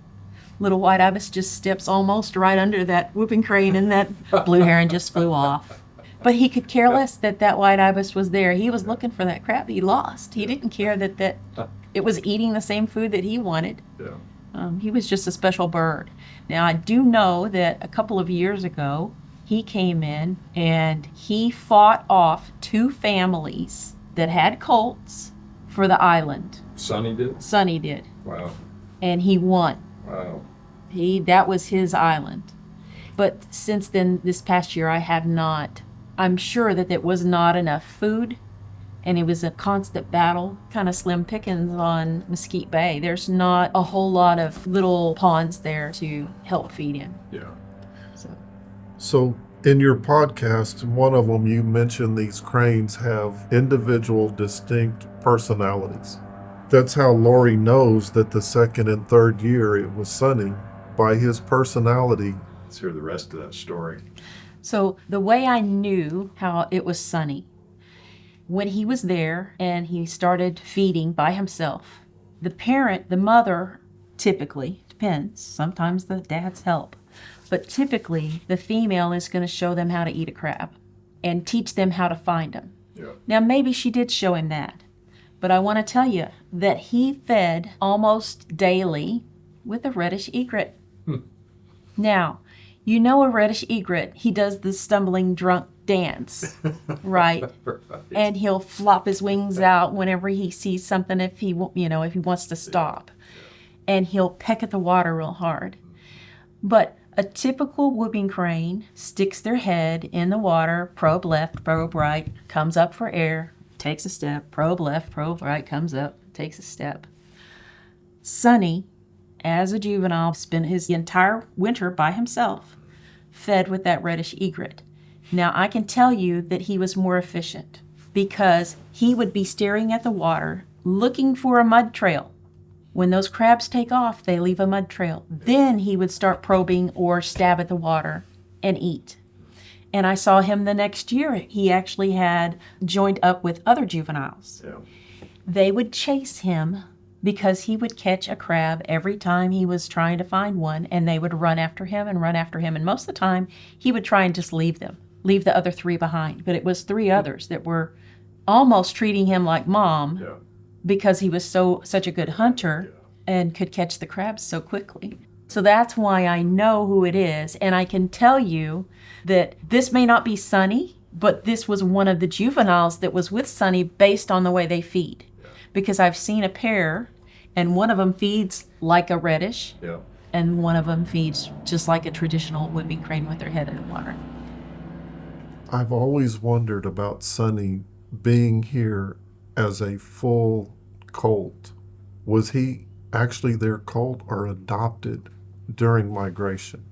Little white ibis just steps almost right under that whooping crane, and that blue heron just flew off. But he could care less that that white ibis was there. He was looking for that crab he lost. He didn't care that it was eating the same food that he wanted. Yeah. He was just a special bird. Now, I do know that a couple of years ago, he came in and he fought off two families that had colts for the island. Sonny did? Sonny did. Wow. And he won. Wow. That was his island. But since then, this past year, I have not. I'm sure that it was not enough food, and it was a constant battle, kind of slim pickings on Mesquite Bay. There's not a whole lot of little ponds there to help feed him. Yeah. So in your podcast, one of them, you mentioned these cranes have individual, distinct personalities. That's how Lori knows that the second and third year it was Sunny. By his personality, Let's hear the rest of that story. So the way I knew how it was Sonny, when he was there and he started feeding by himself, the mother, typically, depends, sometimes the dads help, but typically the female is going to show them how to eat a crab and teach them how to find them. Yeah. Now, maybe she did show him that, but I want to tell you that he fed almost daily with a reddish egret. Now, you know a reddish egret, he does the stumbling drunk dance, right? Right. And he'll flop his wings out whenever he sees something, if he wants to stop. And he'll peck at the water real hard. But a typical whooping crane sticks their head in the water, probe left, probe right, comes up for air, takes a step, probe left, probe right, comes up, takes a step. Sonny, as a juvenile, spent his entire winter by himself, fed with that reddish egret. Now, I can tell you that he was more efficient because he would be staring at the water, looking for a mud trail. When those crabs take off, they leave a mud trail. Then he would start probing or stab at the water and eat. And I saw him the next year. He actually had joined up with other juveniles. Yeah. They would chase him because he would catch a crab every time he was trying to find one, and they would run after him and run after him. And most of the time, he would try and just leave the other three behind. But it was three others that were almost treating him like mom. Yeah. Because he was such a good hunter and could catch the crabs so quickly. So that's why I know who it is. And I can tell you that this may not be Sonny, but this was one of the juveniles that was with Sonny based on the way they feed. Because I've seen a pair, and one of them feeds like a reddish, and one of them feeds just like a traditional whooping crane with their head in the water. I've always wondered about Sonny being here as a full colt. Was he actually their colt or adopted during migration?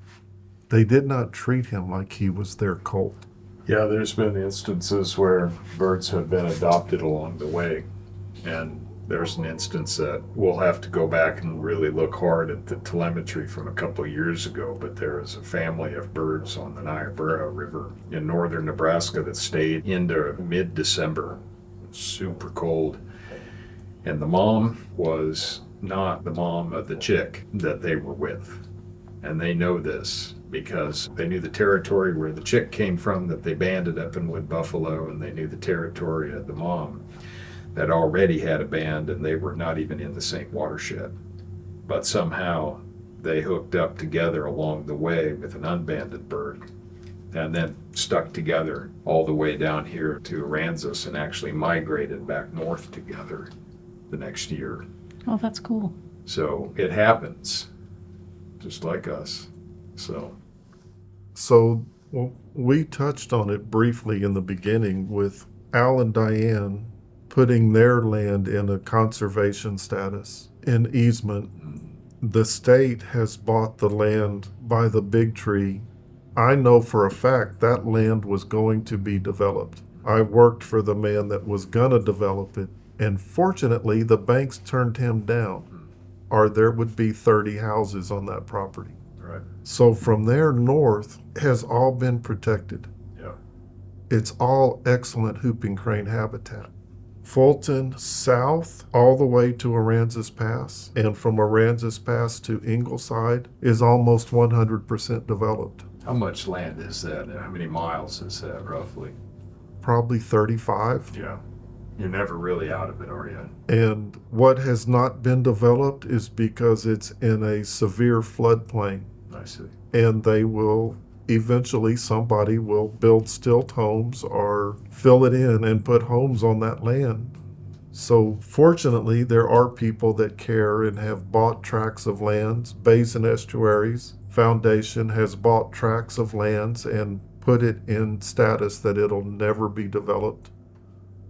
They did not treat him like he was their colt. Yeah, there's been instances where birds have been adopted along the way. And there's an instance that we'll have to go back and really look hard at the telemetry from a couple of years ago, but there is a family of birds on the Niobrara River in northern Nebraska that stayed into mid-December. Super cold. And the mom was not the mom of the chick that they were with. And they know this because they knew the territory where the chick came from that they banded up in Wood Buffalo, and they knew the territory of the mom that already had a band, and they were not even in the same watershed. But somehow they hooked up together along the way with an unbanded bird, and then stuck together all the way down here to Aransas and actually migrated back north together the next year. Oh, that's cool. So it happens, just like us. So Well, we touched on it briefly in the beginning with Al and Diane putting their land in a conservation status, in easement. The state has bought the land by the big tree. I know for a fact that land was going to be developed. I worked for the man that was gonna develop it, and fortunately the banks turned him down, or there would be 30 houses on that property. right. So from there north has all been protected. Yeah. It's all excellent whooping crane habitat. Fulton south all the way to Aransas Pass, and from Aransas Pass to Ingleside is almost 100% developed. How much land is that? How many miles is that roughly? Probably 35. Yeah. You're never really out of it, are you? And what has not been developed is because it's in a severe floodplain. I see. And they will eventually, somebody will build stilt homes or fill it in and put homes on that land. So fortunately, there are people that care and have bought tracts of lands. Basin Estuaries Foundation has bought tracts of lands and put it in status that it'll never be developed.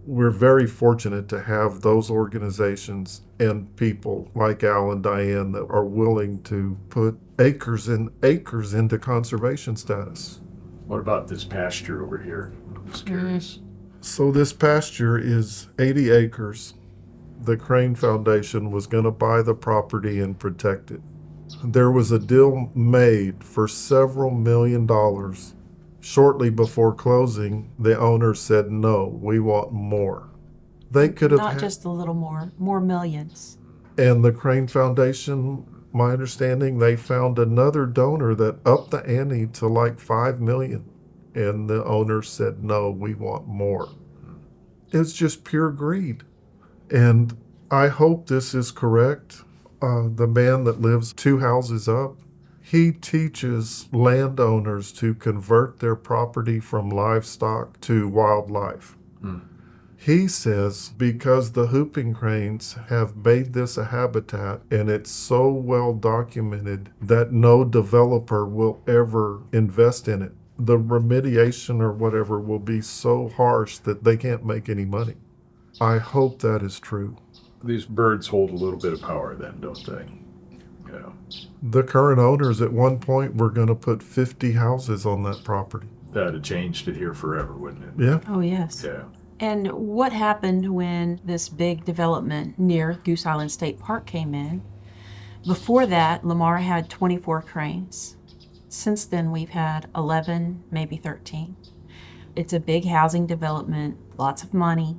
We're very fortunate to have those organizations and people like Al and Diane that are willing to put acres and acres into conservation status. What about this pasture over here? I'm just curious. So this pasture is 80 acres. The Crane Foundation was going to buy the property and protect it. There was a deal made for several $1,000,000. Shortly before closing, the owner said, no, we want more. They could have Not just a little more millions. And the Crane Foundation, my understanding, they found another donor that upped the ante to like $5 million. And the owner said, no, we want more. It's just pure greed. And I hope this is correct. The man that lives 2 houses up, he teaches landowners to convert their property from livestock to wildlife. He says because the whooping cranes have made this a habitat and it's so well documented that no developer will ever invest in it. The remediation or whatever will be so harsh that they can't make any money. I hope that is true. These birds hold a little bit of power then, don't they? Yeah. The current owners at one point were going to put 50 houses on that property. That'd have changed it here forever, wouldn't it? Yeah. Oh, yes. Yeah. And what happened when this big development near Goose Island State Park came in? Before that, Lamar had 24 cranes. Since then, we've had 11, maybe 13. It's a big housing development, lots of money.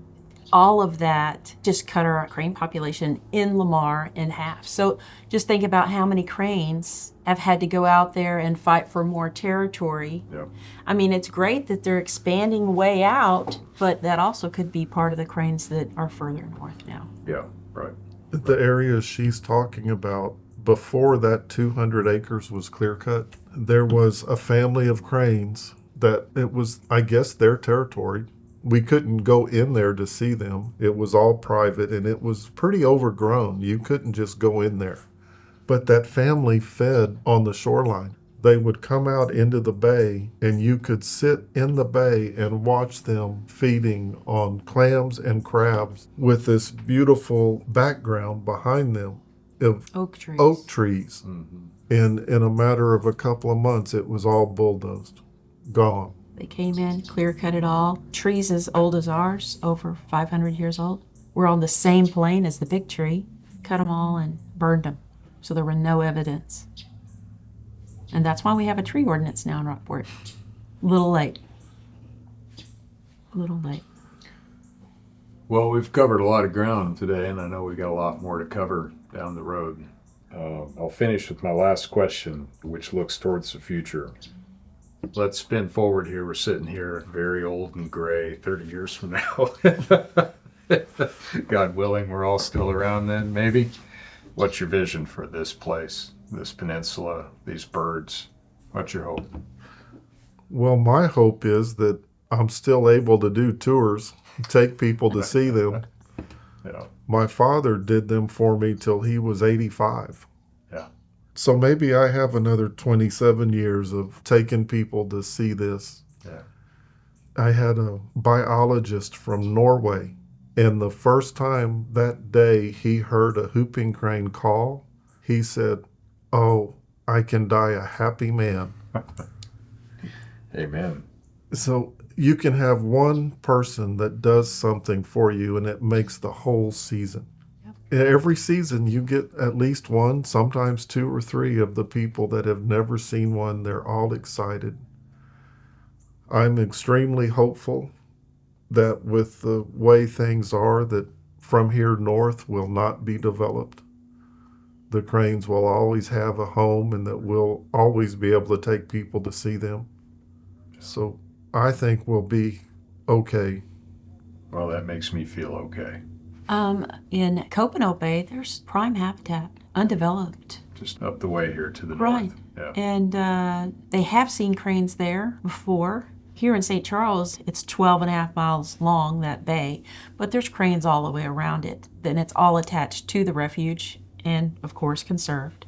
All of that just cut our crane population in Lamar in half. So just think about how many cranes have had to go out there and fight for more territory. Yeah. I mean, it's great that they're expanding way out, but that also could be part of the cranes that are further north now. Yeah, right. The area she's talking about, before that 200 acres was clear cut, there was a family of cranes that it was, I guess, their territory. We couldn't go in there to see them. It was all private and it was pretty overgrown. You couldn't just go in there. But that family fed on the shoreline. They would come out into the bay and you could sit in the bay and watch them feeding on clams and crabs with this beautiful background behind them of Oak trees. oak trees. And in a matter of a couple of months, it was all bulldozed, gone. They came in, clear cut it all. Trees as old as ours, over 500 years old. We're on the same plane as the big tree. Cut them all and burned them. So there were no evidence. And that's why we have a tree ordinance now in Rockport. A little late. A little late. Well, we've covered a lot of ground today, and I know we got a lot more to cover down the road. I'll finish with my last question, which looks towards the future. Let's spin forward here. We're sitting here very old and gray 30 years from now. God willing, we're all still around then, maybe. What's your vision for this place, this peninsula, these birds? What's your hope? Well, my hope is that I'm still able to do tours, take people to see them. Yeah. My father did them for me till he was 85. Yeah. So maybe I have another 27 years of taking people to see this. Yeah. I had a biologist from Norway, and the first time that day he heard a whooping crane call, he said, "Oh, I can die a happy man." Amen. So you can have one person that does something for you, and it makes the whole season. Every season you get at least one, sometimes 2 or 3 of the people that have never seen one. They're all excited. I'm extremely hopeful that with the way things are, that from here north will not be developed. The cranes will always have a home and that we'll always be able to take people to see them. So I think we'll be okay. Well, that makes me feel okay. In Copano Bay, there's prime habitat, undeveloped. Just up the way here to the Right. north. Yeah. And they have seen cranes there before. Here in St. Charles, it's 12 and a half miles long, that bay, but there's cranes all the way around it. Then it's all attached to the refuge and, of course, conserved.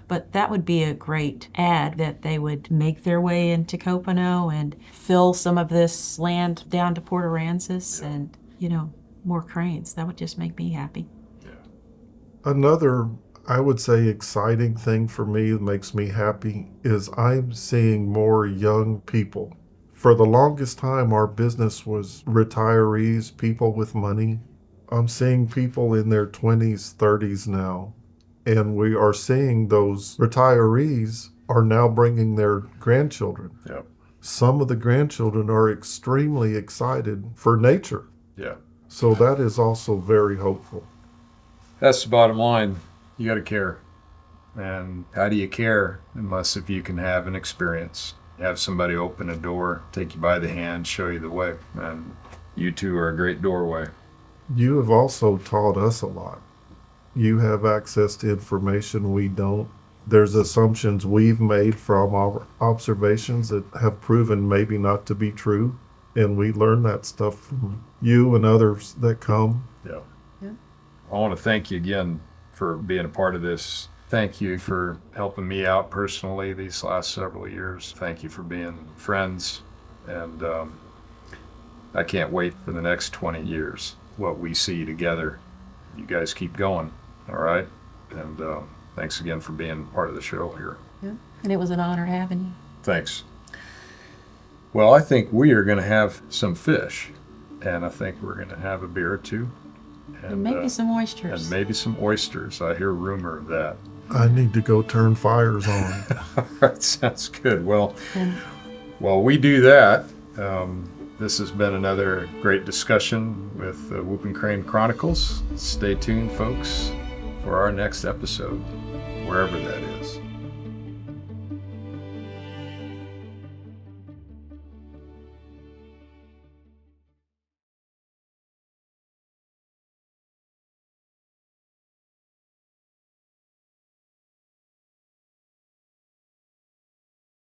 But that would be a great add, that they would make their way into Copano and fill some of this land down to Port Aransas and, more cranes. That would just make me happy. Another, I would say, exciting thing for me that makes me happy is I'm seeing more young people. For the longest time, our business was retirees, people with money. I'm seeing people in their 20s, 30s now And we are seeing those retirees are now bringing their grandchildren. Yeah. Some of the grandchildren are extremely excited for nature. Yeah. So that is also very hopeful. That's the bottom line. You got to care. And how do you care unless if you can have an experience, have somebody open a door, take you by the hand, show you the way. And you two are a great doorway. You have also taught us a lot. You have access to information we don't. There's assumptions we've made from our observations that have proven maybe not to be true. And we learn that stuff from you and others that come. Yeah. I want to thank you again for being a part of this. Thank you for helping me out personally these last several years. Thank you for being friends. And I can't wait for the next 20 years, what we see together. You guys keep going, all right? And thanks again for being part of the show here. Yeah. And it was an honor having you. Thanks. Well, I think we are going to have some fish, and I think we're going to have a beer or two. And maybe some oysters. And maybe some oysters. I hear rumor of that. I need to go turn fires on. All right, sounds good. Well, while we do that, this has been another great discussion with Whooping Crane Chronicles. Stay tuned, folks, for our next episode, wherever that is.